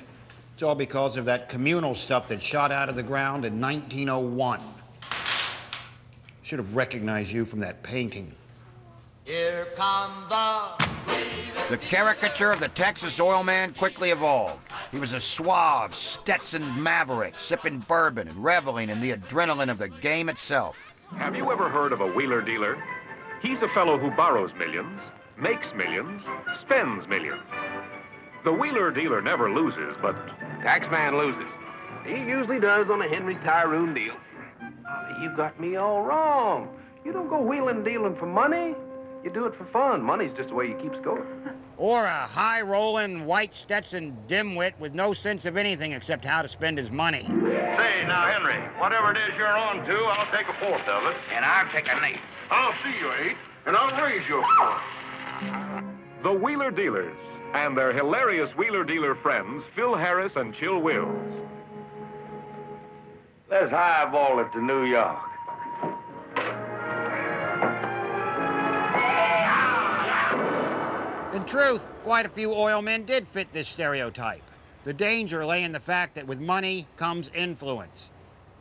[SPEAKER 1] it's all because of that communal stuff that shot out of the ground in 1901. Should have recognized you from that painting.
[SPEAKER 3] Here come the caricature of the Texas oil man quickly evolved. He was a suave, Stetson maverick, sipping bourbon and reveling in the adrenaline of the game itself.
[SPEAKER 18] Have you ever heard of a wheeler dealer? He's a fellow who borrows millions, makes millions, spends millions. The wheeler dealer never loses, but
[SPEAKER 9] Taxman loses. He usually does on a Henry Tyrone deal. You got me all wrong. You don't go wheeling and dealing for money. You do it for fun. Money's just the way you keep score.
[SPEAKER 1] Or a high-rolling, white Stetson dimwit with no sense of anything except how to spend his money.
[SPEAKER 10] Say, now, Henry, whatever it is you're on to, I'll take a fourth of it.
[SPEAKER 9] And I'll take an eighth.
[SPEAKER 10] I'll see you 8, and I'll raise you a fourth.
[SPEAKER 18] the wheeler dealers and their hilarious wheeler dealer friends, Phil Harris and Chill Wills.
[SPEAKER 10] Let's highball it to New York.
[SPEAKER 1] In truth, quite a few oil men did fit this stereotype. The danger lay in the fact that with money comes influence.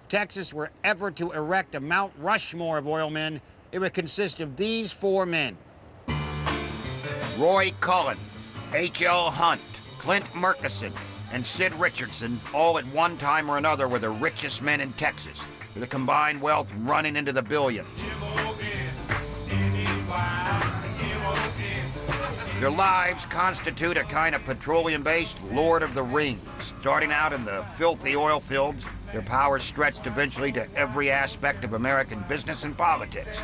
[SPEAKER 1] If Texas were ever to erect a Mount Rushmore of oil men, it would consist of these four men.
[SPEAKER 3] Roy Cullen, H.L. Hunt, Clint Murchison, and Sid Richardson, all at one time or another were the richest men in Texas, with a combined wealth running into the billions. Their lives constitute a kind of petroleum-based Lord of the Rings. Starting out in the filthy oil fields, their powers stretched eventually to every aspect of American business and politics.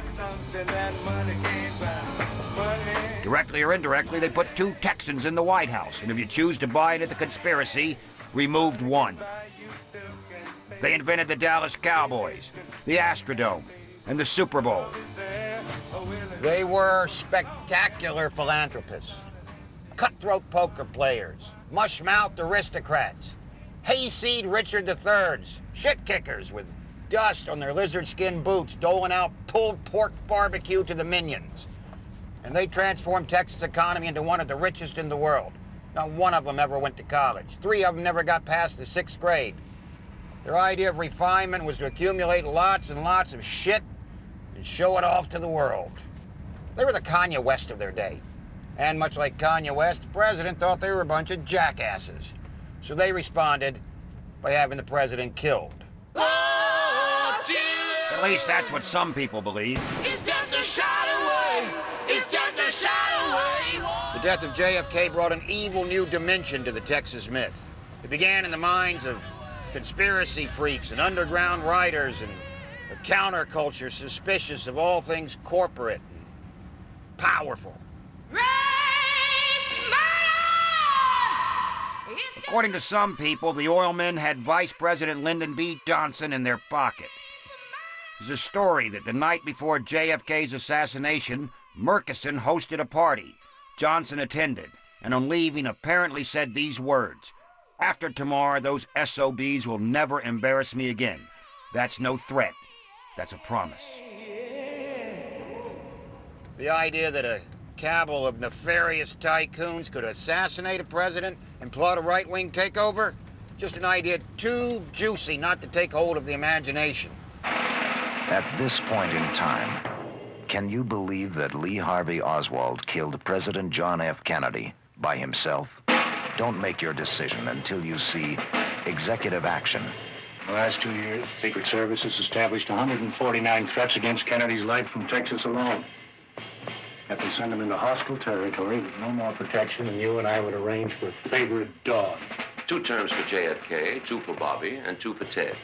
[SPEAKER 3] Directly or indirectly, they put two Texans in the White House, and if you choose to buy into the conspiracy, removed one. They invented the Dallas Cowboys, the Astrodome, and the Super Bowl.
[SPEAKER 1] They were spectacular philanthropists, cutthroat poker players, mush-mouthed aristocrats, hayseed Richard III's, shit-kickers with dust on their lizard-skin boots, doling out pulled pork barbecue to the minions. And they transformed Texas' economy into one of the richest in the world. Not one of them ever went to college. 3 of them never got past the 6th grade. Their idea of refinement was to accumulate lots and lots of shit and show it off to the world. They were the Kanye West of their day. And much like Kanye West, the president thought they were a bunch of jackasses. So they responded by having the president killed.
[SPEAKER 3] At least that's what some people believe.
[SPEAKER 11] It's just a shot away. It's just a shot away.
[SPEAKER 1] The death of JFK brought an evil new dimension to the Texas myth. It began in the minds of conspiracy freaks and underground writers and a counterculture suspicious of all things corporate and powerful.
[SPEAKER 3] According to some people, the oil men had Vice President Lyndon B. Johnson in their pocket. There's a story that the night before JFK's assassination, Murchison hosted a party. Johnson attended, and on leaving apparently said these words: "After tomorrow, those SOBs will never embarrass me again. That's no threat. That's a promise."
[SPEAKER 1] The idea that a cabal of nefarious tycoons could assassinate a president and plot a right-wing takeover? Just an idea too juicy not to take hold of the imagination.
[SPEAKER 23] At this point in time, can you believe that Lee Harvey Oswald killed President John F. Kennedy by himself? Don't make your decision until you see executive action.
[SPEAKER 24] In the last 2 years, Secret Service has established 149 threats against Kennedy's life from Texas alone. If they send him into hostile territory with no more protection than you and I would arrange for a favorite dog.
[SPEAKER 25] 2 terms for JFK, 2 for Bobby, and 2 for Ted.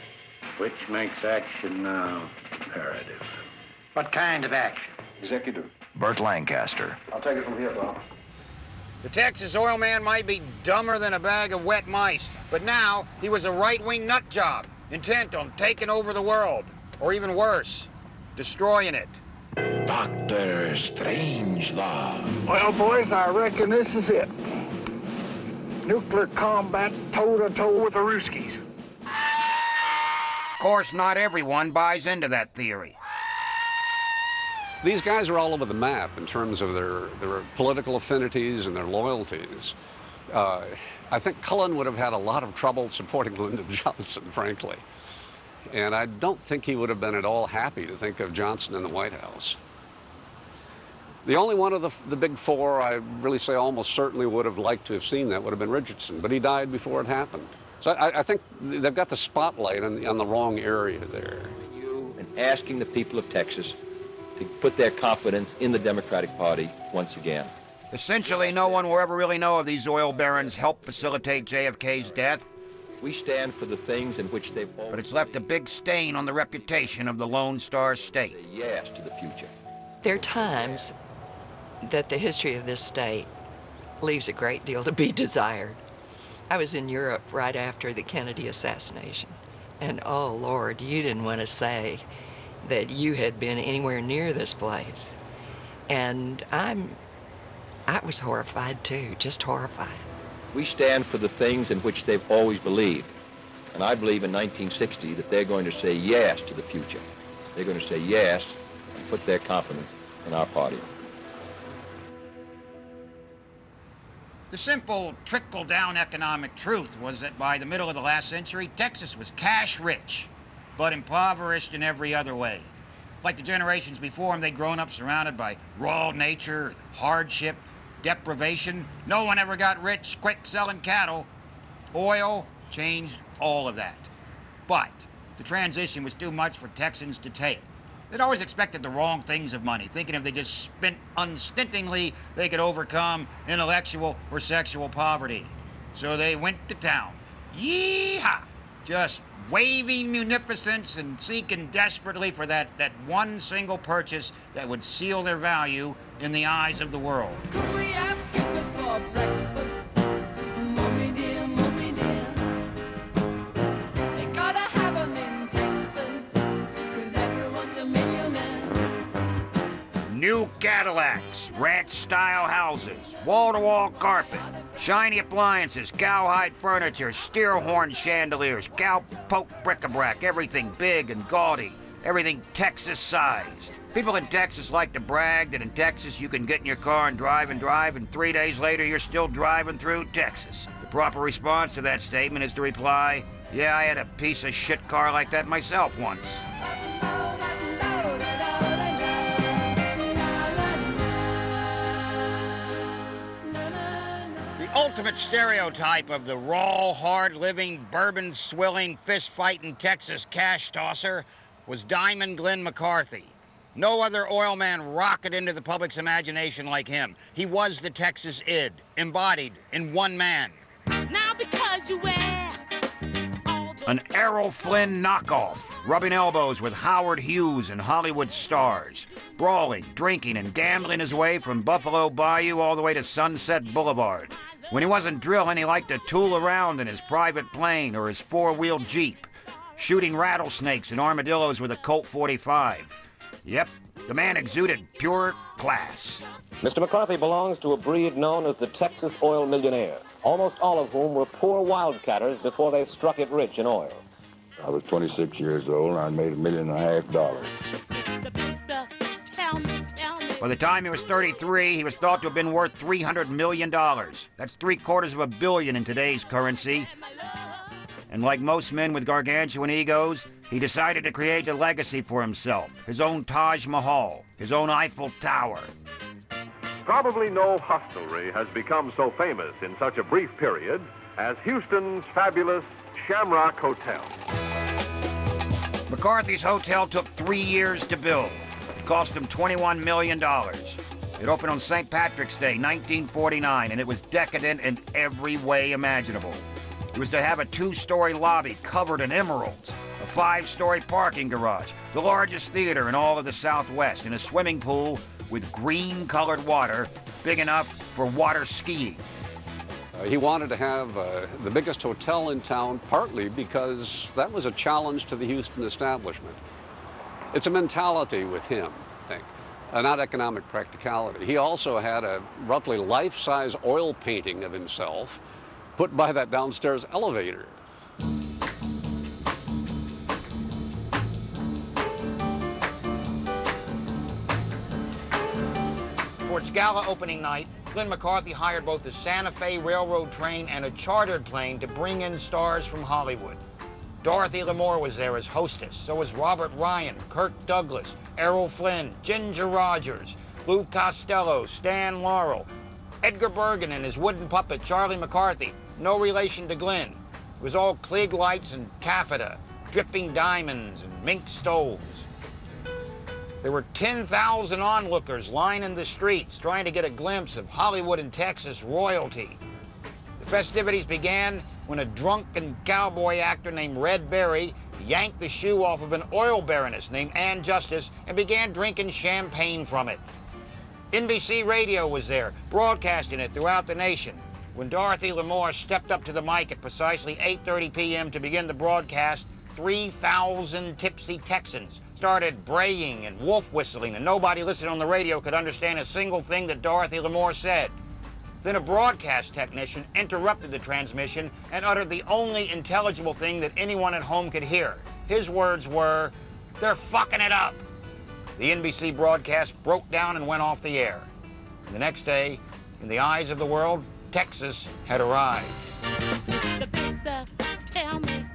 [SPEAKER 24] Which makes action now imperative. What kind of action? Executive.
[SPEAKER 23] Burt Lancaster.
[SPEAKER 24] I'll take it from here, Bob.
[SPEAKER 1] The Texas oil man might be dumber than a bag of wet mice, but now he was a right-wing nut job, intent on taking over the world, or even worse, destroying it.
[SPEAKER 24] Dr. Strangelove.
[SPEAKER 4] Well, boys, I reckon this is it. Nuclear combat toe-to-toe with the Ruskies.
[SPEAKER 3] Of course, not everyone buys into that theory.
[SPEAKER 6] These guys are all over the map in terms of their political affinities and their loyalties. I think Cullen would have had a lot of trouble supporting Lyndon Johnson, frankly. And I don't think he would have been at all happy to think of Johnson in the White House. The only one of the big four I really say almost certainly would have liked to have seen that would have been Richardson, but he died before it happened. So I think they've got the spotlight on the wrong area there.
[SPEAKER 5] And asking the people of Texas to put their confidence in the Democratic Party once again.
[SPEAKER 3] Essentially, no one will ever really know if these oil barons helped facilitate JFK's death.
[SPEAKER 5] We stand for the things in which they've always...
[SPEAKER 3] But it's left a big stain on the reputation of the Lone Star State.
[SPEAKER 5] Say yes to the future.
[SPEAKER 19] There are times that the history of this state leaves a great deal to be desired. I was in Europe right after the Kennedy assassination, and oh Lord, you didn't want to say that you had been anywhere near this place. And I was horrified too, just horrified.
[SPEAKER 5] We stand for the things in which they've always believed. And I believe in 1960 that they're going to say yes to the future. They're going to say yes and put their confidence in our party.
[SPEAKER 1] The simple trickle-down economic truth was that by the middle of the last century, Texas was cash-rich, but impoverished in every other way. Like the generations before them, they'd grown up surrounded by raw nature, hardship, deprivation. No one ever got rich quick selling cattle. Oil changed all of that. But the transition was too much for Texans to take. They'd always expected the wrong things of money, thinking if they just spent unstintingly, they could overcome intellectual or sexual poverty. So they went to town. Yee-haw! Just waving munificence and seeking desperately for that one single purchase that would seal their value in the eyes of the world.
[SPEAKER 8] Could we have breakfast for breakfast? Mommy dear, mommy dear. They gotta have 'em in Texas, 'cause everyone's a millionaire.
[SPEAKER 3] New Cadillacs, ranch-style houses, wall-to-wall carpet, shiny appliances, cowhide furniture, steer horn chandeliers, cowpoke bric-a-brac, everything big and gaudy, everything Texas-sized. People in Texas like to brag that in Texas you can get in your car and drive, and 3 days later you're still driving through Texas. The proper response to that statement is to reply, yeah, I had a piece of shit car like that myself once.
[SPEAKER 1] The ultimate stereotype of the raw, hard-living, bourbon-swilling, fist-fighting Texas cash tosser was Diamond Glenn McCarthy. No other oil man rocketed into the public's imagination like him. He was the Texas id, embodied in one man.
[SPEAKER 8] Now because you wear
[SPEAKER 3] An Errol Flynn knockoff, rubbing elbows with Howard Hughes and Hollywood stars, brawling, drinking, and gambling his way from Buffalo Bayou all the way to Sunset Boulevard. When he wasn't drilling, he liked to tool around in his private plane or his four-wheel Jeep, shooting rattlesnakes and armadillos with a Colt 45. Yep, the man exuded pure class.
[SPEAKER 12] Mr. McCarthy belongs to a breed known as the Texas oil millionaire, almost all of whom were poor wildcatters before they struck it rich in oil.
[SPEAKER 13] I was 26 years old and I made $1.5 million.
[SPEAKER 3] By the time he was 33, he was thought to have been worth $300 million. That's $750 million in today's currency. And like most men with gargantuan egos, he decided to create a legacy for himself, his own Taj Mahal, his own Eiffel Tower.
[SPEAKER 18] Probably no hostelry has become so famous in such a brief period as Houston's fabulous Shamrock Hotel.
[SPEAKER 3] McCarthy's hotel took 3 years to build. It cost him $21 million. It opened on St. Patrick's Day, 1949, and it was decadent in every way imaginable. It was to have a 2-story lobby covered in emeralds, a 5-story parking garage, the largest theater in all of the Southwest, and a swimming pool with green-colored water big enough for water skiing.
[SPEAKER 6] He wanted to have the biggest hotel in town, partly because that was a challenge to the Houston establishment. It's a mentality with him, I think, not economic practicality. He also had a roughly life-size oil painting of himself put by that downstairs elevator.
[SPEAKER 1] For its gala opening night, Glenn McCarthy hired both the Santa Fe Railroad train and a chartered plane to bring in stars from Hollywood. Dorothy Lamour was there as hostess. So was Robert Ryan, Kirk Douglas, Errol Flynn, Ginger Rogers, Lou Costello, Stan Laurel, Edgar Bergen and his wooden puppet, Charlie McCarthy, no relation to Glenn. It was all Klieg lights and taffeta, dripping diamonds and mink stoves. There were 10,000 onlookers lining the streets trying to get a glimpse of Hollywood and Texas royalty. The festivities began when a drunken cowboy actor named Red Berry yanked the shoe off of an oil baroness named Ann Justice and began drinking champagne from it. NBC Radio was there, broadcasting it throughout the nation. When Dorothy Lamour stepped up to the mic at precisely 8:30 p.m. to begin the broadcast, 3,000 tipsy Texans started braying and wolf whistling, and nobody listening on the radio could understand a single thing that Dorothy Lamour said. Then a broadcast technician interrupted the transmission and uttered the only intelligible thing that anyone at home could hear. His words were, "They're fucking it up." The NBC broadcast broke down and went off the air. And the next day, in the eyes of the world, Texas had arrived.
[SPEAKER 8] Tell me,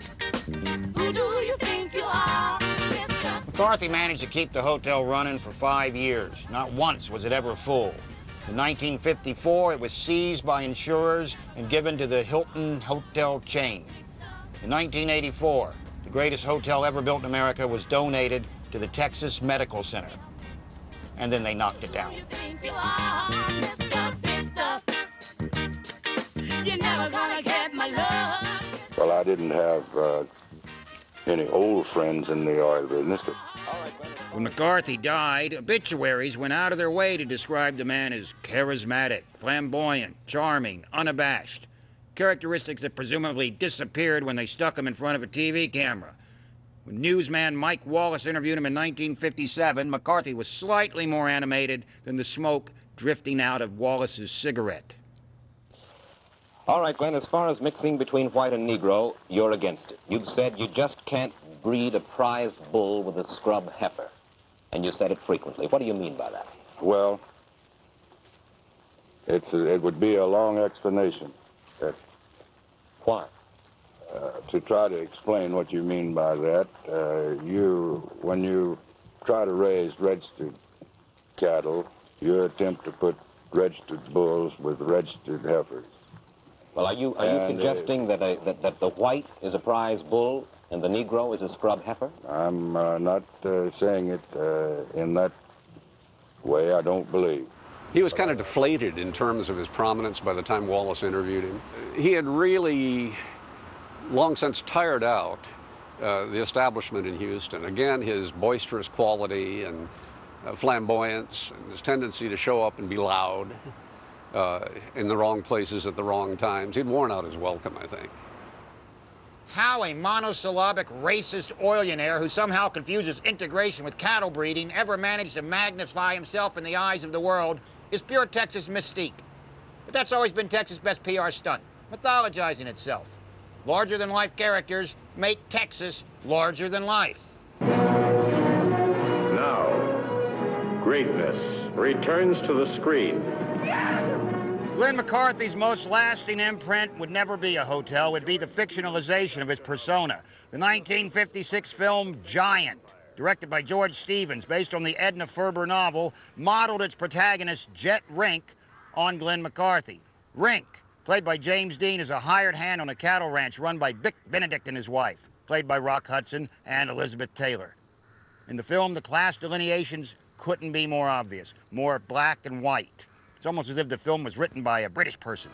[SPEAKER 8] who do you think you are, Mr.
[SPEAKER 1] McCarthy managed to keep the hotel running for 5 years. Not once was it ever full. In 1954, it was seized by insurers and given to the Hilton hotel chain. In 1984, the greatest hotel ever built in America was donated to the Texas Medical Center. And then they knocked it down.
[SPEAKER 8] You're never gonna get my love.
[SPEAKER 13] Well, I didn't have any old friends in the oil business.
[SPEAKER 1] When McCarthy died, obituaries went out of their way to describe the man as charismatic, flamboyant, charming, unabashed. Characteristics that presumably disappeared when they stuck him in front of a TV camera. When newsman Mike Wallace interviewed him in 1957, McCarthy was slightly more animated than the smoke drifting out of Wallace's cigarette.
[SPEAKER 12] All right, Glenn, as far as mixing between white and Negro, you're against it. You've said you just can't breed a prize bull with a scrub heifer. And you said it frequently. What do you mean by that?
[SPEAKER 13] Well, it would be a long explanation.
[SPEAKER 12] Why?
[SPEAKER 13] To try to explain what you mean by that, when you try to raise registered cattle, you attempt to put registered bulls with registered heifers.
[SPEAKER 12] Well, are you suggesting that the white is a prize bull and the Negro is a scrub heifer?
[SPEAKER 13] I'm not saying it in that way, I don't believe.
[SPEAKER 6] He was kind of deflated in terms of his prominence by the time Wallace interviewed him. He had really long since tired out the establishment in Houston. Again, his boisterous quality and flamboyance and his tendency to show up and be loud in the wrong places at the wrong times. He'd worn out his welcome, I think.
[SPEAKER 1] How a monosyllabic racist oilionaire who somehow confuses integration with cattle breeding ever managed to magnify himself in the eyes of the world is pure Texas mystique. But that's always been Texas' best PR stunt, mythologizing itself. Larger-than-life characters make Texas larger than life.
[SPEAKER 2] Now, greatness returns to the screen.
[SPEAKER 1] Glenn McCarthy's most lasting imprint would never be a hotel, would be the fictionalization of his persona. The 1956 film Giant, directed by George Stevens, based on the Edna Ferber novel, modeled its protagonist, Jet Rink, on Glenn McCarthy. Rink, played by James Dean, is a hired hand on a cattle ranch run by Bick Benedict and his wife, played by Rock Hudson and Elizabeth Taylor. In the film, the class delineations couldn't be more obvious, more black and white. It's almost as if the film was written by a British person.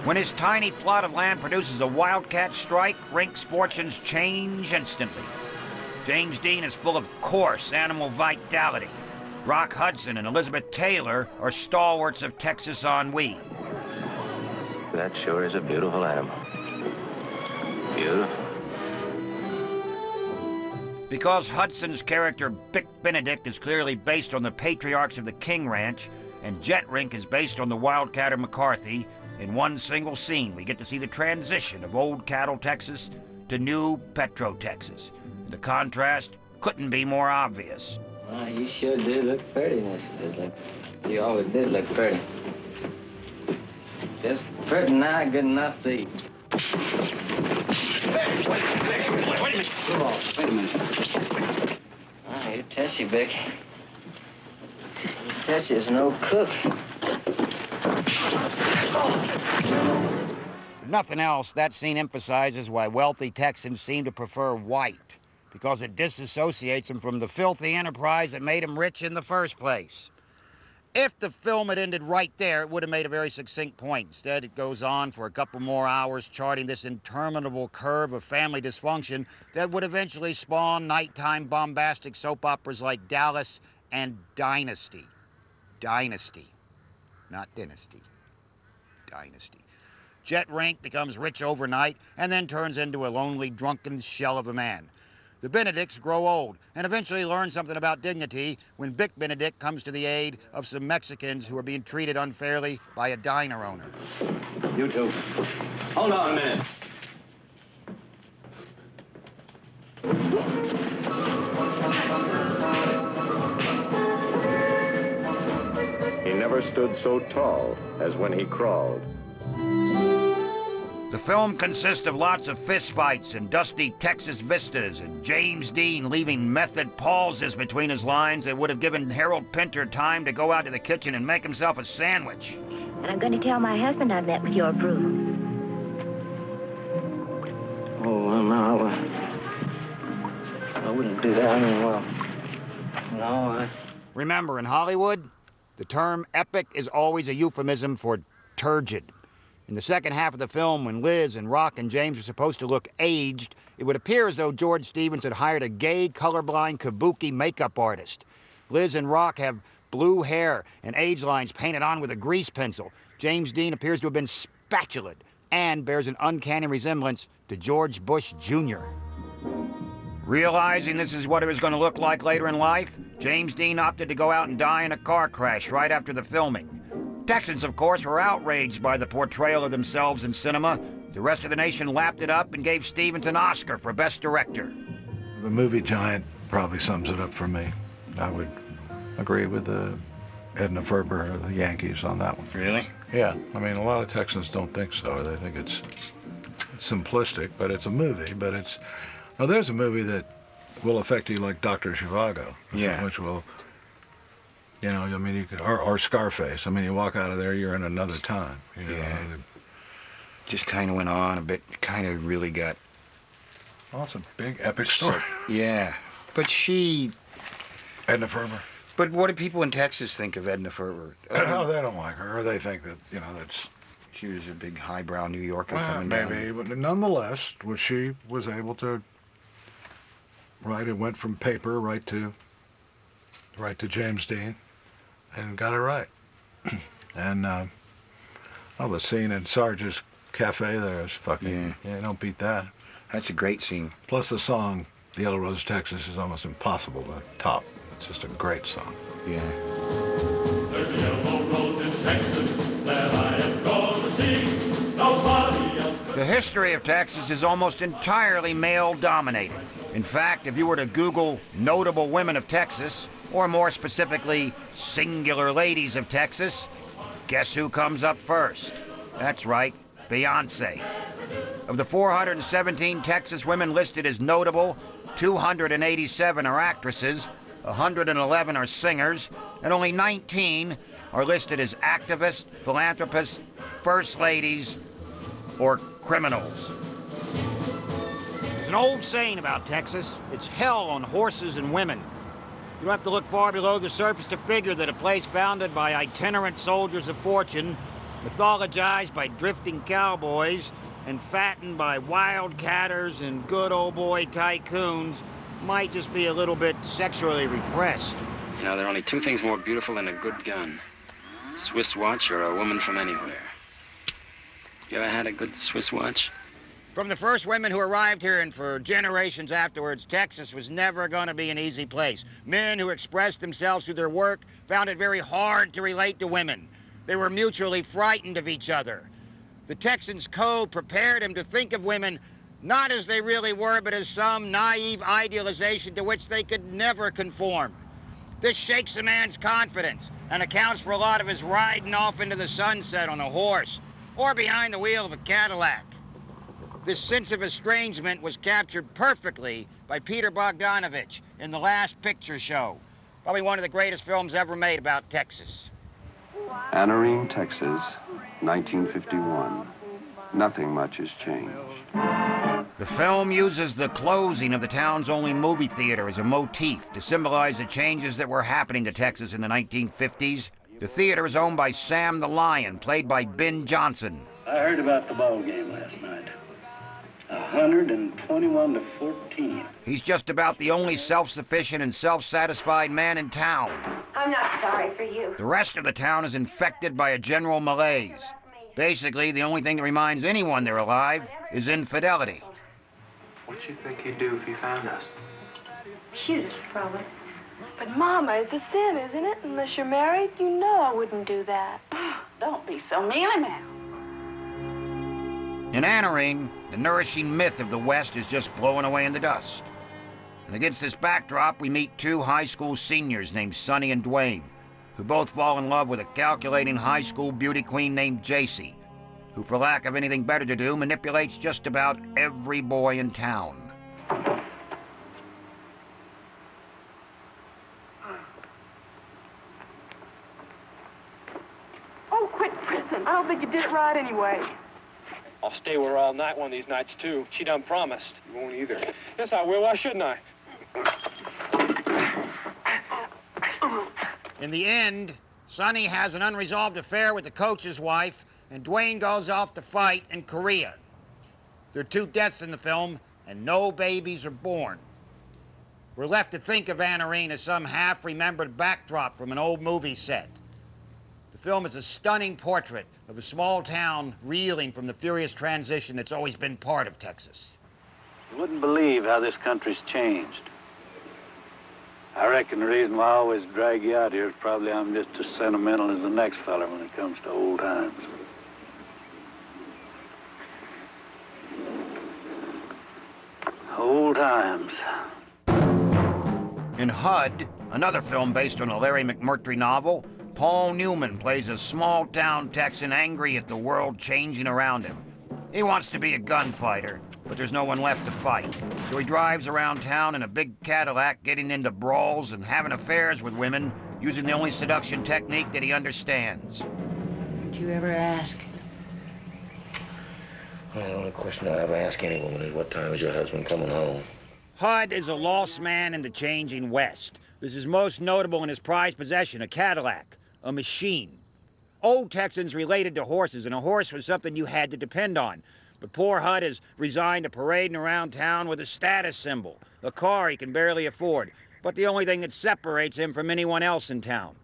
[SPEAKER 3] When his tiny plot of land produces a wildcat strike, Rink's fortunes change instantly. James Dean is full of coarse animal vitality. Rock Hudson and Elizabeth Taylor are stalwarts of Texas ennui.
[SPEAKER 25] That sure is a beautiful animal. Beautiful.
[SPEAKER 3] Because Hudson's character, Bick Benedict, is clearly based on the patriarchs of the King Ranch, and Jet Rink is based on the Wildcatter McCarthy, in one single scene we get to see the transition of old Cattle, Texas to new Petro, Texas. The contrast couldn't be more obvious.
[SPEAKER 14] Well, you sure did look pretty, Mr. Bisley. You always did look pretty. Just pretty now, good enough to eat.
[SPEAKER 24] Wait a minute. Come on, wait a minute.
[SPEAKER 14] Oh, you Tessie, Bick. Tessie is no cook.
[SPEAKER 1] If nothing else, that scene emphasizes why wealthy Texans seem to prefer white, because it disassociates them from the filthy enterprise that made them rich in the first place. If the film had ended right there, it would have made a very succinct point. Instead, it goes on for a couple more hours, charting this interminable curve of family dysfunction that would eventually spawn nighttime bombastic soap operas like Dallas and Dynasty. Dynasty, not Dynasty. Dynasty. Jet Rink becomes rich overnight and then turns into a lonely, drunken shell of a man. The Benedicts grow old and eventually learn something about dignity when Bick Benedict comes to the aid of some Mexicans who are being treated unfairly by a diner owner.
[SPEAKER 24] You two. Hold on a minute.
[SPEAKER 2] He never stood so tall as when he crawled.
[SPEAKER 3] The film consists of lots of fistfights and dusty Texas vistas, and James Dean leaving method pauses between his lines that would have given Harold Pinter time to go out to the kitchen and make himself a sandwich.
[SPEAKER 15] And I'm going to tell my husband I met with your approval.
[SPEAKER 14] Oh, well, no, I wouldn't do that. I mean, well, no,
[SPEAKER 1] Remember, in Hollywood, the term epic is always a euphemism for turgid. In the second half of the film, when Liz and Rock and James are supposed to look aged, it would appear as though George Stevens had hired a gay, colorblind kabuki makeup artist. Liz and Rock have blue hair and age lines painted on with a grease pencil. James Dean appears to have been spatulated and bears an uncanny resemblance to George Bush Jr.
[SPEAKER 3] Realizing this is what it was going to look like later in life, James Dean opted to go out and die in a car crash right after the filming. Texans, of course, were outraged by the portrayal of themselves in cinema. The rest of the nation lapped it up and gave Stevens an Oscar for Best Director.
[SPEAKER 16] The movie Giant probably sums it up for me. I would agree with Edna Ferber of the Yankees on that one.
[SPEAKER 1] Really?
[SPEAKER 16] Yeah. I mean, a lot of Texans don't think so. They think it's simplistic, but it's a movie. But it's... Well, there's a movie that will affect you like Dr. Zhivago.
[SPEAKER 1] Yeah.
[SPEAKER 16] Which will... You know, I mean, you could, or Scarface. I mean, you walk out of there, you're in another time. You know?
[SPEAKER 1] Yeah. Just kind of went on a bit, kind of really got...
[SPEAKER 16] Well, it's a big, epic story.
[SPEAKER 1] Yeah. But she...
[SPEAKER 16] Edna Ferber.
[SPEAKER 1] But what do people in Texas think of Edna Ferber?
[SPEAKER 16] Oh, they don't like her. Or they think that, you know, that's...
[SPEAKER 1] She was a big highbrow New Yorker coming
[SPEAKER 16] maybe,
[SPEAKER 1] down.
[SPEAKER 16] but nonetheless, she was able to write. It went from paper right to James Dean. And got it right. And, well, the scene in Sarge's Cafe there is fucking, yeah, don't beat that.
[SPEAKER 1] That's a great scene.
[SPEAKER 16] Plus the song, The Yellow Rose, Texas, is almost impossible to top. It's just a great song.
[SPEAKER 1] Yeah.
[SPEAKER 11] There's a yellow rose in Texas that I am going to see. Nobody else could.
[SPEAKER 3] The history of Texas is almost entirely male-dominated. In fact, if you were to Google notable women of Texas, or more specifically, singular ladies of Texas, guess who comes up first? That's right, Beyonce. Of the 417 Texas women listed as notable, 287 are actresses, 111 are singers, and only 19 are listed as activists, philanthropists, first ladies, or criminals. There's an old saying about Texas, it's hell on horses and women. You don't have to look far below the surface to figure that a place founded by itinerant soldiers of fortune, mythologized by drifting cowboys, and fattened by wildcatters and good old boy tycoons might just be a little bit sexually repressed.
[SPEAKER 14] Now, there are only two things more beautiful than a good gun. A Swiss watch or a woman from anywhere. You ever had a good Swiss watch?
[SPEAKER 1] From the first women who arrived here and for generations afterwards, Texas was never going to be an easy place. Men who expressed themselves through their work found it very hard to relate to women. They were mutually frightened of each other. The Texans' code prepared them to think of women not as they really were, but as some naive idealization to which they could never conform. This shakes a man's confidence and accounts for a lot of his riding off into the sunset on a horse or behind the wheel of a Cadillac. This sense of estrangement was captured perfectly by Peter Bogdanovich in The Last Picture Show, probably one of the greatest films ever made about Texas.
[SPEAKER 7] Anarene, Texas, 1951. Nothing much has changed.
[SPEAKER 3] The film uses the closing of the town's only movie theater as a motif to symbolize the changes that were happening to Texas in the 1950s. The theater is owned by Sam the Lion, played by Ben Johnson.
[SPEAKER 24] I heard about the ball game last night. 121 to 14.
[SPEAKER 3] He's just about the only self-sufficient and self-satisfied man in town.
[SPEAKER 15] I'm not sorry for you.
[SPEAKER 3] The rest of the town is infected by a general malaise. Basically, the only thing that reminds anyone they're alive is infidelity.
[SPEAKER 9] What you think he'd do if he found us?
[SPEAKER 15] Shoot us, probably.
[SPEAKER 17] But, Mama, it's a sin, isn't it? Unless you're married, you know I wouldn't do that.
[SPEAKER 20] Don't be so mealy-mouthed.
[SPEAKER 3] In Anarene, the nourishing myth of the West is just blowing away in the dust. And against this backdrop, we meet two high school seniors named Sonny and Dwayne, who both fall in love with a calculating high school beauty queen named Jacy, who, for lack of anything better to do, manipulates just about every boy in town.
[SPEAKER 17] Oh, quit prison. I don't think you did it right anyway.
[SPEAKER 21] I'll stay with her all night one of these nights, too. She done promised.
[SPEAKER 9] You won't either.
[SPEAKER 21] Yes, I will. Why shouldn't I?
[SPEAKER 1] In the end, Sonny has an unresolved affair with the coach's wife, and Dwayne goes off to fight in Korea. There are two deaths in the film, and no babies are born. We're left to think of Anarene as some half-remembered backdrop from an old movie set. The film is a stunning portrait of a small town reeling from the furious transition that's always been part of Texas.
[SPEAKER 24] You wouldn't believe how this country's changed. I reckon the reason why I always drag you out here is probably I'm just as sentimental as the next fella when it comes to old times. Old times.
[SPEAKER 3] In HUD, another film based on a Larry McMurtry novel, Paul Newman plays a small-town Texan angry at the world changing around him. He wants to be a gunfighter, but there's no one left to fight. So he drives around town in a big Cadillac, getting into brawls and having affairs with women, using the only seduction technique that he understands.
[SPEAKER 14] Did you ever ask? Well, the only question I ever ask any woman is what time is your husband coming home?
[SPEAKER 1] HUD is a lost man in the changing West. This is most notable in his prized possession, a Cadillac, a machine. Old Texans related to horses, and a horse was something you had to depend on. But poor HUD is resigned to parading around town with a status symbol, a car he can barely afford, but the only thing that separates him from anyone else in town.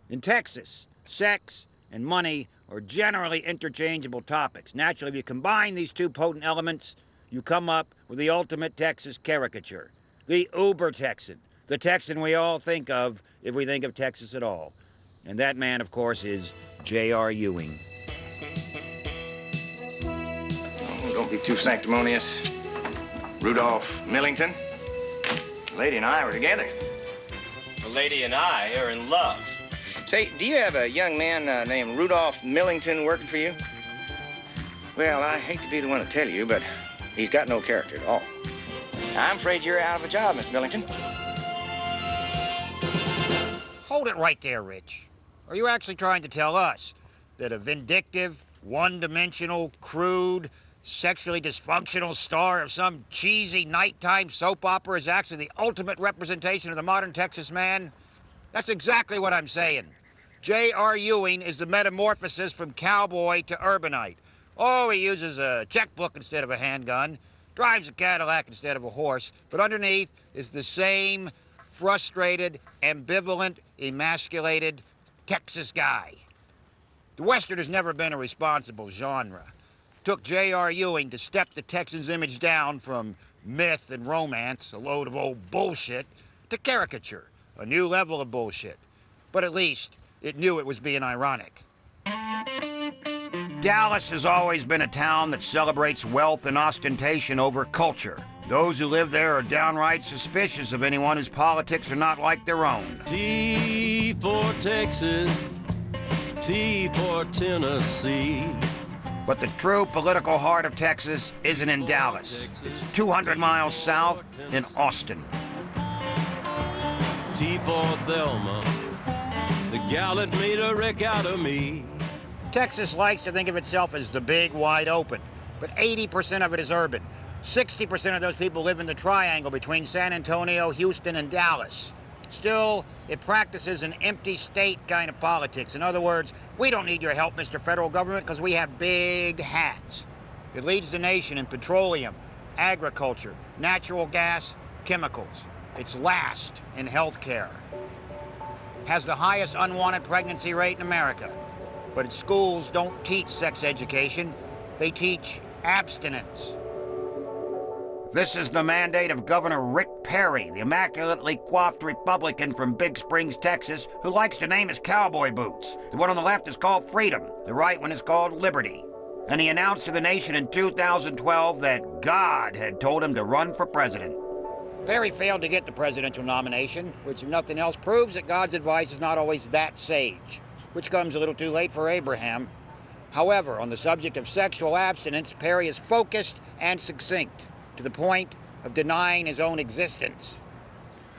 [SPEAKER 1] In Texas, sex and money are generally interchangeable topics. Naturally, if you combine these two potent elements, you come up with the ultimate Texas caricature, the uber Texan, the Texan we all think of if we think of Texas at all. And that man, of course, is J.R. Ewing.
[SPEAKER 22] Oh, don't be too sanctimonious. Rudolph Millington. The lady and I were together.
[SPEAKER 26] The lady and I are in love.
[SPEAKER 22] Say, do you have a young man named Rudolph Millington working for you? Well, I hate to be the one to tell you, but he's got no character at all. I'm afraid you're out of a job, Mr. Millington.
[SPEAKER 1] Hold it right there, Rich. Are you actually trying to tell us that a vindictive, one-dimensional, crude, sexually dysfunctional star of some cheesy nighttime soap opera is actually the ultimate representation of the modern Texas man? That's exactly what I'm saying. J.R. Ewing is the metamorphosis from cowboy to urbanite. Oh, he uses a checkbook instead of a handgun, drives a Cadillac instead of a horse, but underneath is the same frustrated, ambivalent, emasculated Texas guy. The Western has never been a responsible genre. Took J.R. Ewing to step the Texans' image down from myth and romance, a load of old bullshit, to caricature, a new level of bullshit. But at least it knew it was being ironic.
[SPEAKER 3] Dallas has always been a town that celebrates wealth and ostentation over culture. Those who live there are downright suspicious of anyone whose politics are not like their own.
[SPEAKER 11] T for Texas, T for Tennessee.
[SPEAKER 3] But the true political heart of Texas isn't in Dallas. It's 200 miles south in Austin.
[SPEAKER 11] T for Thelma, the gal that made a wreck out of me.
[SPEAKER 1] Texas likes to think of itself as the big wide open, but 80% of it is urban. 60% of those people live in the triangle between San Antonio, Houston, and Dallas. Still, it practices an empty state kind of politics. In other words, we don't need your help, Mr. Federal Government, because we have big hats. It leads the nation in petroleum, agriculture, natural gas, chemicals. It's last in health care. Has the highest unwanted pregnancy rate in America. But its schools don't teach sex education. They teach abstinence.
[SPEAKER 3] This is the mandate of Governor Rick Perry, the immaculately coiffed Republican from Big Springs, Texas, who likes to name his cowboy boots. The one on the left is called Freedom. The right one is called Liberty. And he announced to the nation in 2012 that God had told him to run for president.
[SPEAKER 1] Perry failed to get the presidential nomination, which, if nothing else, proves that God's advice is not always that sage, which comes a little too late for Abraham. However, on the subject of sexual abstinence, Perry is focused and succinct, to the point of denying his own existence.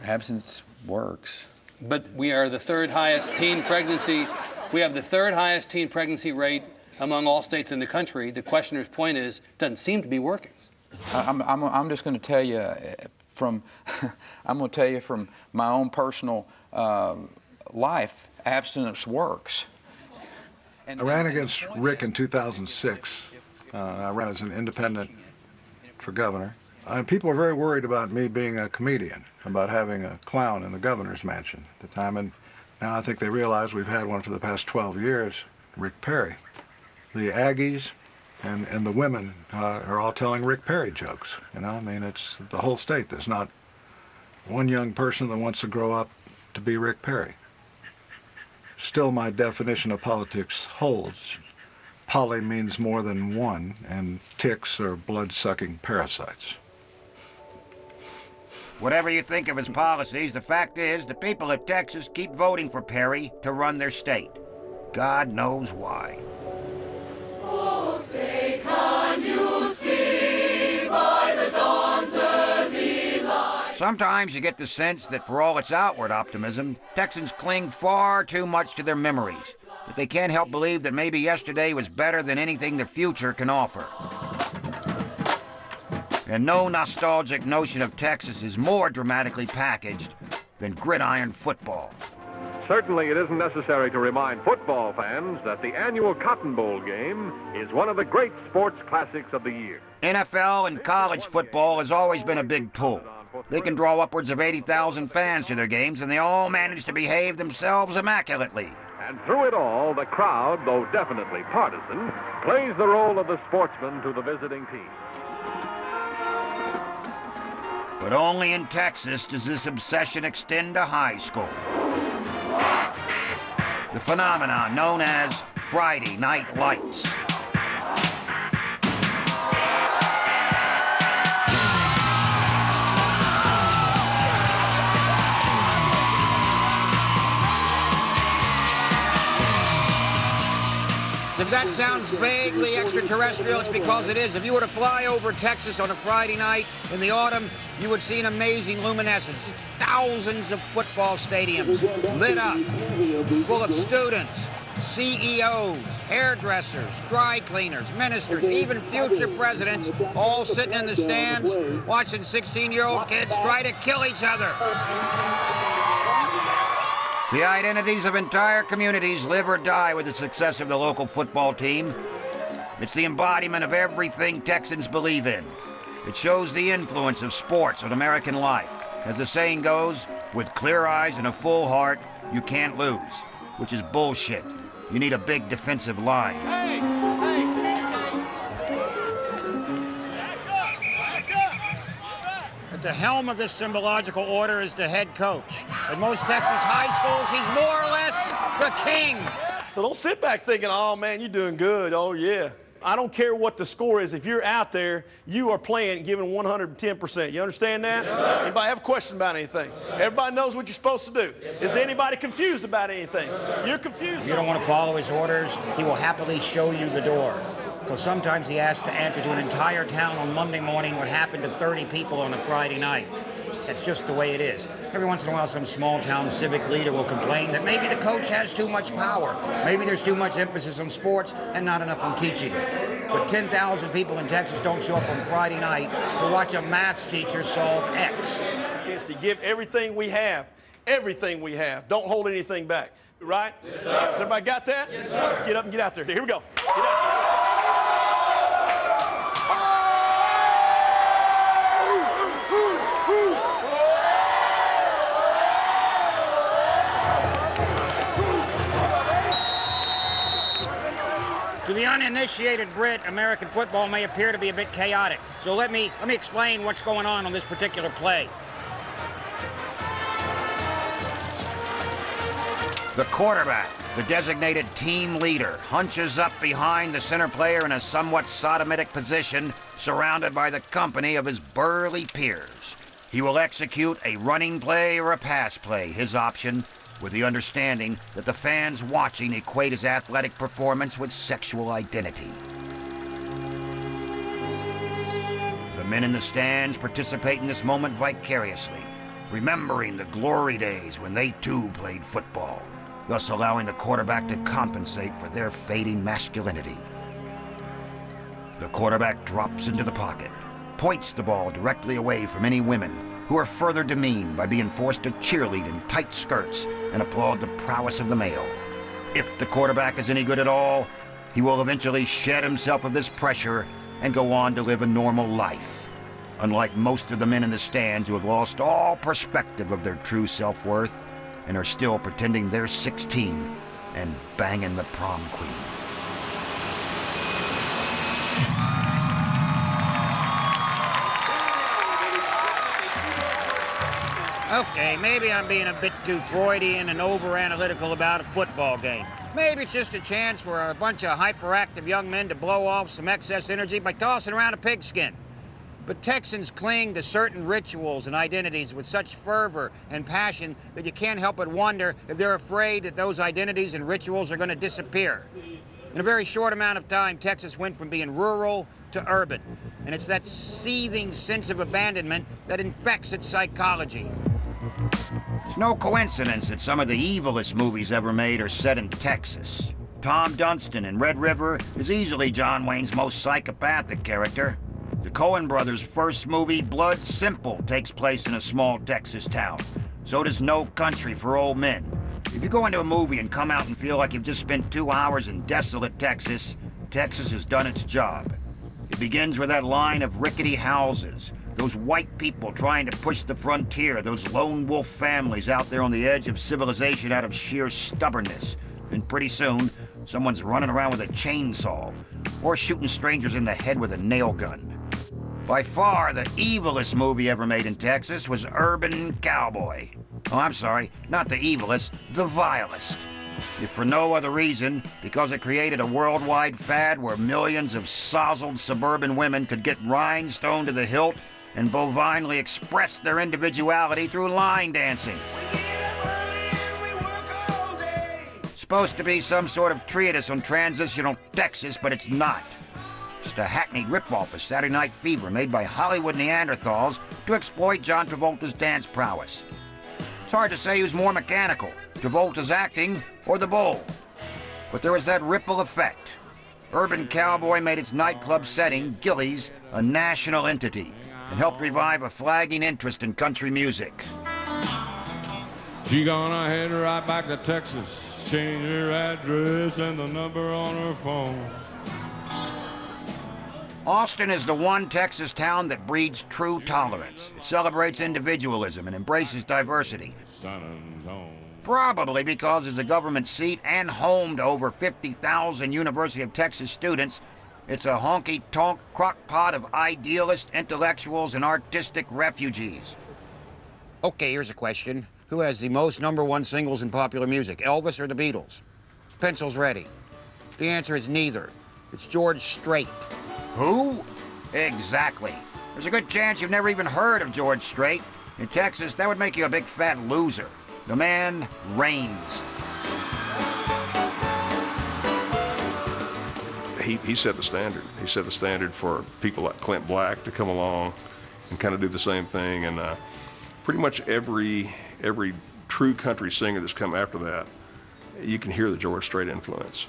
[SPEAKER 4] Abstinence works.
[SPEAKER 5] But we are the third highest teen pregnancy. We have the third highest teen pregnancy rate among all states in the country. The questioner's point is, it doesn't seem to be working.
[SPEAKER 4] I'm just going to tell you from, I'm going to tell you from my own personal life, abstinence works.
[SPEAKER 16] I ran against Rick in 2006. I ran as an independent for governor. People were very worried about me being a comedian, about having a clown in the governor's mansion at the time, and now I think they realize we've had one for the past 12 years, Rick Perry. The Aggies and the women are all telling Rick Perry jokes, you know? I mean, it's the whole state. There's not one young person that wants to grow up to be Rick Perry. Still, my definition of politics holds. Poly means more than one, and ticks are blood-sucking parasites.
[SPEAKER 3] Whatever you think of his policies, the fact is the people of Texas keep voting for Perry to run their state. God knows why.
[SPEAKER 8] Oh, say, can you see by the dawn's early light?
[SPEAKER 3] Sometimes you get the sense that for all its outward optimism, Texans cling far too much to their memories, that they can't help believe that maybe yesterday was better than anything the future can offer. And no nostalgic notion of Texas is more dramatically packaged than gridiron football.
[SPEAKER 2] Certainly it isn't necessary to remind football fans that the annual Cotton Bowl game is one of the great sports classics of the year.
[SPEAKER 3] NFL and college football has always been a big pull. They can draw upwards of 80,000 fans to their games, and they all manage to behave themselves immaculately.
[SPEAKER 2] And through it all, the crowd, though definitely partisan, plays the role of the sportsman to the visiting team.
[SPEAKER 3] But only in Texas does this obsession extend to high school. The phenomenon known as Friday Night Lights.
[SPEAKER 1] If that sounds vaguely extraterrestrial, it's because it is. If you were to fly over Texas on a Friday night in the autumn, you would see an amazing luminescence. Thousands of football stadiums lit up, full of students, CEOs, hairdressers, dry cleaners, ministers, even future presidents, all sitting in the stands watching 16-year-old kids try to kill each other.
[SPEAKER 3] The identities of entire communities live or die with the success of the local football team. It's the embodiment of everything Texans believe in. It shows the influence of sports on American life. As the saying goes, With clear eyes and a full heart, you can't lose, which is bullshit. You need a big defensive line.
[SPEAKER 1] At the helm of this symbological order is the head coach. At most Texas high schools, he's more or less the king.
[SPEAKER 21] So don't sit back thinking, oh, man, you're doing good. Oh, yeah. I don't care what the score is. If you're out there, you are playing, giving 110%. You understand that? Anybody have a question about anything? Everybody knows what you're supposed to do. Is anybody confused about anything? You're confused.
[SPEAKER 1] If you don't want to follow his orders, he will happily show you the door. Because sometimes he has to answer to an entire town on Monday morning what happened to 30 people on a Friday night. That's just the way it is. Every once in a while, some small-town civic leader will complain that maybe the coach has too much power. Maybe there's too much emphasis on sports and not enough on teaching. But 10,000 people in Texas don't show up on Friday night to watch a math teacher solve X.
[SPEAKER 21] Chance to give everything we have. Everything we have. Don't hold anything back. Right? Yes, sir. Has everybody got that? Yes, sir. Let's get up and get out there. Here we go. Get out.
[SPEAKER 1] To the uninitiated Brit, American football may appear to be a bit chaotic. So let me explain what's going on this particular play.
[SPEAKER 3] The quarterback, the designated team leader, hunches up behind the center player in a somewhat sodomitic position, surrounded by the company of his burly peers. He will execute a running play or a pass play, his option, with the understanding that the fans watching equate his athletic performance with sexual identity. The men in the stands participate in this moment vicariously, remembering the glory days when they too played football, thus allowing the quarterback to compensate for their fading masculinity. The quarterback drops into the pocket, points the ball directly away from any women who are further demeaned by being forced to cheerlead in tight skirts and applaud the prowess of the male. If the quarterback is any good at all, he will eventually shed himself of this pressure and go on to live a normal life, unlike most of the men in the stands who have lost all perspective of their true self-worth and are still pretending they're 16 and banging the prom queen.
[SPEAKER 1] Okay, maybe I'm being a bit too Freudian and over-analytical about a football game. Maybe it's just a chance for a bunch of hyperactive young men to blow off some excess energy by tossing around a pigskin. But Texans cling to certain rituals and identities with such fervor and passion that you can't help but wonder if they're afraid that those identities and rituals are going to disappear. In a very short amount of time, Texas went from being rural to urban, and it's that seething sense of abandonment that infects its psychology.
[SPEAKER 3] It's no coincidence that some of the evilest movies ever made are set in Texas. Tom Dunstan in Red River is easily John Wayne's most psychopathic character. The Coen brothers' first movie, Blood Simple, takes place in a small Texas town. So does No Country for Old Men. If you go into a movie and come out and feel like you've just spent 2 hours in desolate Texas, Texas has done its job. It begins with that line of rickety houses, those white people trying to push the frontier, those lone wolf families out there on the edge of civilization out of sheer stubbornness. And pretty soon, someone's running around with a chainsaw or shooting strangers in the head with a nail gun. By far, the evilest movie ever made in Texas was Urban Cowboy. Oh, I'm sorry, not the evilest, the vilest. If for no other reason, because it created a worldwide fad where millions of sozzled suburban women could get rhinestone to the hilt and bovinely express their individuality through line dancing. Supposed to be some sort of treatise on transitional Texas, but it's not. Just a hackneyed ripoff of Saturday Night Fever made by Hollywood Neanderthals to exploit John Travolta's dance prowess. It's hard to say who's more mechanical, Travolta's acting or the bull. But there was that ripple effect. Urban Cowboy made its nightclub setting, Gillies, a national entity and helped revive a flagging interest in country music.
[SPEAKER 10] She gonna head right back to Texas, change her address and the number on her phone.
[SPEAKER 3] Austin is the one Texas town that breeds true tolerance. It celebrates individualism and embraces diversity. Probably because it's a government seat and home to over 50,000 University of Texas students, it's a honky-tonk crock-pot of idealist intellectuals and artistic refugees.
[SPEAKER 1] Okay, here's a question. Who has the most #1 singles in popular music, Elvis or the Beatles? Pencils ready. The answer is neither. It's George Strait.
[SPEAKER 3] Who? Exactly. There's a good chance you've never even heard of George Strait. In Texas, that would make you a big fat loser. The man reigns.
[SPEAKER 2] He set the standard. He set the standard for people like Clint Black to come along and kind of do the same thing. And pretty much every true country singer that's come after that, you can hear the George Strait influence.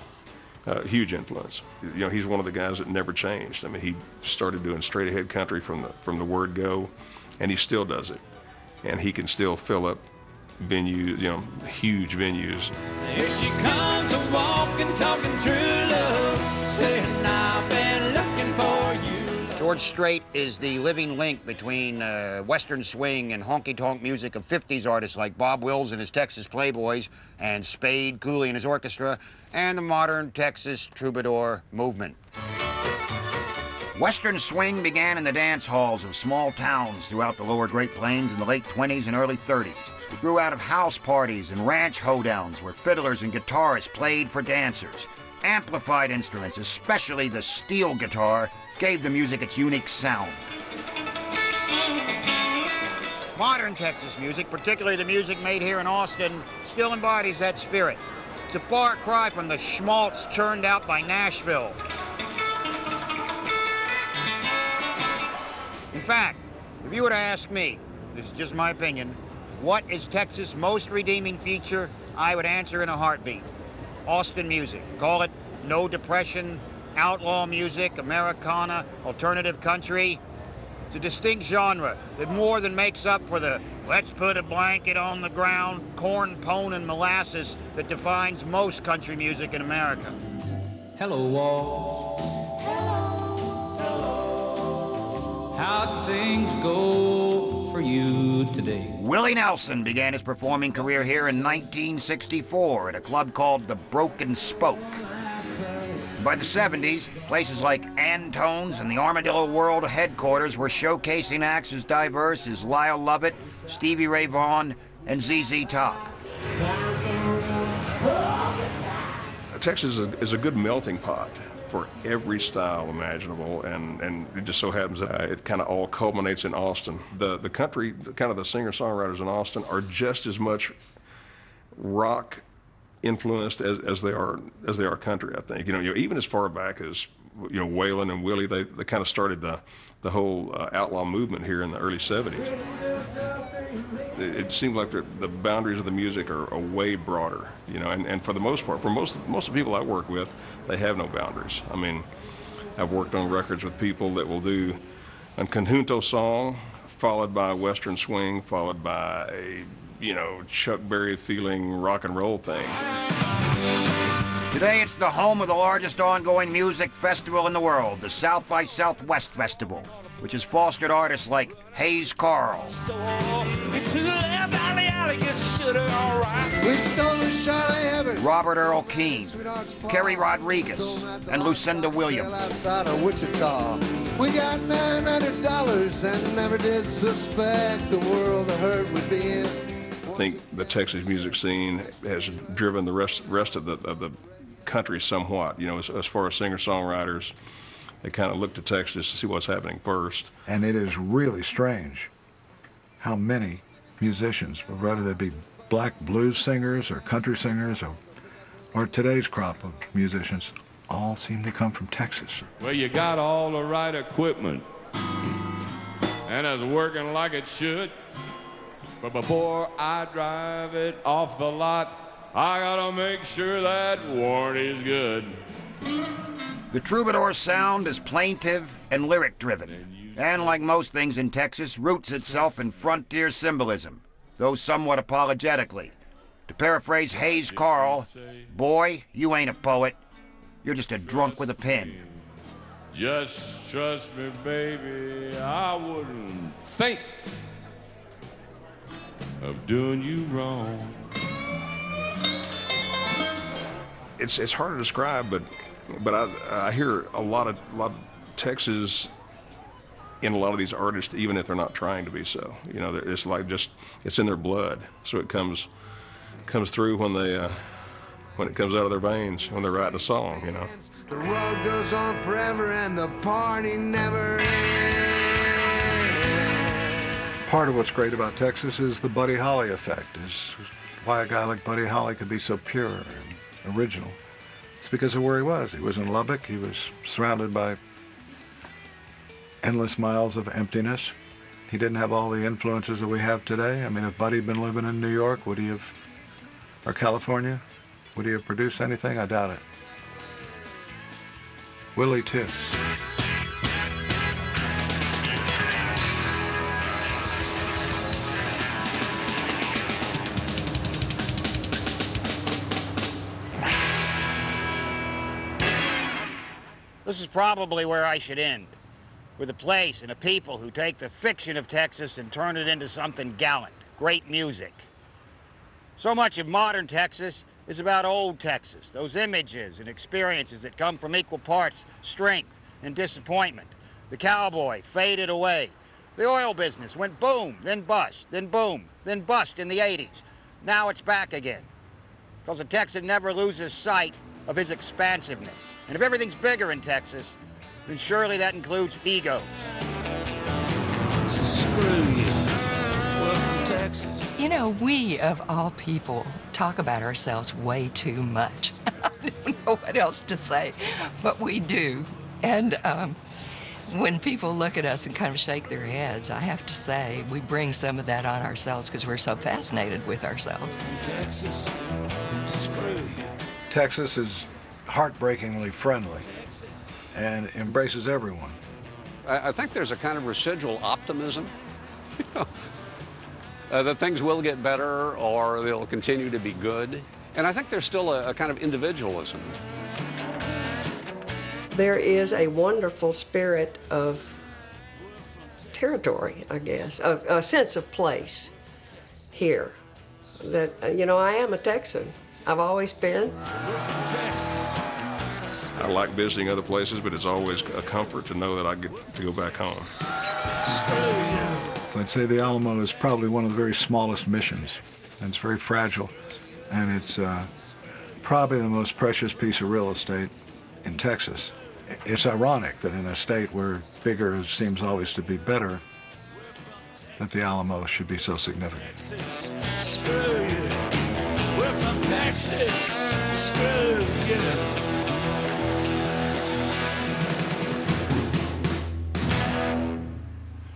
[SPEAKER 2] Huge influence. You know, he's one of the guys that never changed. I mean, he started doing straight ahead country from the word go, and he still does it. And he can still fill up venues, you know, huge venues.
[SPEAKER 11] Here she comes, a walking, talking true love, saying I've been looking for you.
[SPEAKER 1] George Strait is the living link between Western swing and honky-tonk music of 50s artists like Bob Wills and his Texas Playboys, and Spade Cooley and his orchestra, and the modern Texas troubadour movement.
[SPEAKER 3] Western swing began in the dance halls of small towns throughout the lower Great Plains in the late 20s and early 30s. It grew out of house parties and ranch hoedowns where fiddlers and guitarists played for dancers. Amplified instruments, especially the steel guitar, gave the music its unique sound.
[SPEAKER 1] Modern Texas music, particularly the music made here in Austin, still embodies that spirit. It's a far cry from the schmaltz churned out by Nashville. In fact, if you were to ask me, this is just my opinion, what is Texas' most redeeming feature, I would answer in a heartbeat. Austin music. Call it no depression, outlaw music, Americana, alternative country. It's a distinct genre that more than makes up for the let's put a blanket on the ground, corn, pone, and molasses that defines most country music in America.
[SPEAKER 11] Hello, walls. How'd things go for you today?
[SPEAKER 3] Willie Nelson began his performing career here in 1964 at a club called the Broken Spoke. By the 70s, places like Antone's and the Armadillo World headquarters were showcasing acts as diverse as Lyle Lovett, Stevie Ray Vaughan, and ZZ Top.
[SPEAKER 2] Texas is a good melting pot for every style imaginable, and it just so happens that it kind of all culminates in Austin. The country, kind of the singer-songwriters in Austin are just as much rock influenced as they are country, I think. You know, even as far back as, you know, Waylon and Willie, they kind of started the whole outlaw movement here in the early 70s. It seems like the boundaries of the music are way broader, you know, and for the most part, for most of the people I work with, they have no boundaries. I mean, I've worked on records with people that will do a conjunto song, followed by a Western swing, followed by a, you know, Chuck Berry feeling rock and roll thing.
[SPEAKER 3] Today, it's the home of the largest ongoing music festival in the world, the South by Southwest Festival, which has fostered artists like Hayes Carll, Robert Earl Keen, Kerry Rodriguez, and Lucinda Williams.
[SPEAKER 8] Outside of Wichita, we got $900 and never did suspect the world the hurt would be in.
[SPEAKER 2] I think the Texas music scene has driven the rest of the country somewhat. You know, as far as singer-songwriters, they kind of look to Texas to see what's happening first.
[SPEAKER 16] And it is really strange how many musicians, whether they be black blues singers or country singers or today's crop of musicians, all seem to come from Texas.
[SPEAKER 10] Well, you got all the right equipment, and it's working like it should. But before I drive it off the lot, I gotta make sure that warranty's good.
[SPEAKER 3] The troubadour sound is plaintive and lyric-driven, and like most things in Texas, roots itself in frontier symbolism, though somewhat apologetically. To paraphrase Hayes Carll, boy, you ain't a poet, you're just a drunk with a pen.
[SPEAKER 10] Just trust me, baby, I wouldn't think of doing you wrong.
[SPEAKER 2] It's hard to describe, but I hear a lot of Texas in a lot of these artists, even if they're not trying to be so. You know, it's like it's in their blood, so it comes through when it comes out of their veins when they're writing a song. You know.
[SPEAKER 8] The road goes on forever and the party never ends.
[SPEAKER 16] Part of what's great about Texas is the Buddy Holly effect, is why a guy like Buddy Holly could be so pure and original. It's because of where he was. He was in Lubbock. He was surrounded by endless miles of emptiness. He didn't have all the influences that we have today. I mean, if Buddy had been living in New York, would he have, or California, would he have produced anything? I doubt it. Willie, too.
[SPEAKER 1] This is probably where I should end, with a place and a people who take the fiction of Texas and turn it into something gallant, great music. So much of modern Texas is about old Texas, those images and experiences that come from equal parts strength and disappointment. The cowboy faded away. The oil business went boom, then bust, then boom, then bust in the 80s. Now it's back again, because a Texan never loses sight of his expansiveness. And if everything's bigger in Texas, then surely that includes egos.
[SPEAKER 11] So screw you. We're from Texas.
[SPEAKER 6] You know, we, of all people, talk about ourselves way too much. I don't know what else to say, but we do. And when people look at us and kind of shake their heads, I have to say we bring some of that on ourselves because we're so fascinated with ourselves.
[SPEAKER 11] Texas, screw you.
[SPEAKER 16] Texas is heartbreakingly friendly and embraces everyone.
[SPEAKER 12] I think there's a kind of residual optimism that things will get better or they'll continue to be good. And I think there's still a kind of individualism.
[SPEAKER 13] There is a wonderful spirit of territory, I guess, a sense of place here. That, you know, I am a Texan. I've always been.
[SPEAKER 2] I like visiting other places, but it's always a comfort to know that I get to go back home.
[SPEAKER 16] I'd say the Alamo is probably one of the very smallest missions, and it's very fragile, and it's probably the most precious piece of real estate in Texas. It's ironic that in a state where bigger seems always to be better, that the Alamo should be so significant.
[SPEAKER 11] Screw you. We're from Texas. Screw you.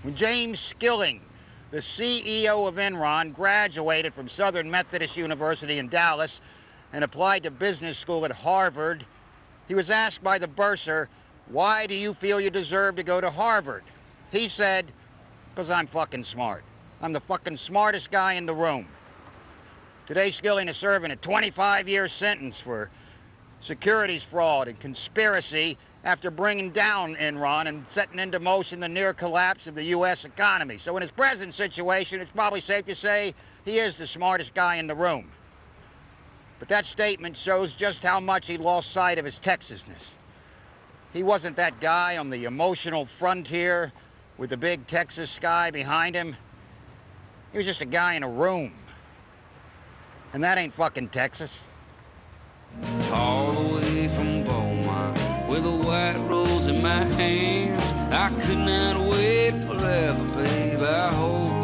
[SPEAKER 1] When James Skilling, the CEO of Enron, graduated from Southern Methodist University in Dallas and applied to business school at Harvard, he was asked by the bursar, "Why do you feel you deserve to go to Harvard?" He said, "Because I'm fucking smart. I'm the fucking smartest guy in the room." Today, Skilling is serving a 25-year sentence for securities fraud and conspiracy after bringing down Enron and setting into motion the near collapse of the U.S. economy. So in his present situation, it's probably safe to say he is the smartest guy in the room. But that statement shows just how much he lost sight of his Texasness. He wasn't that guy on the emotional frontier with the big Texas sky behind him. He was just a guy in a room. And that ain't fucking Texas.
[SPEAKER 11] All the way from Beaumont with a white rose in my hand. I could not wait forever, babe. I hope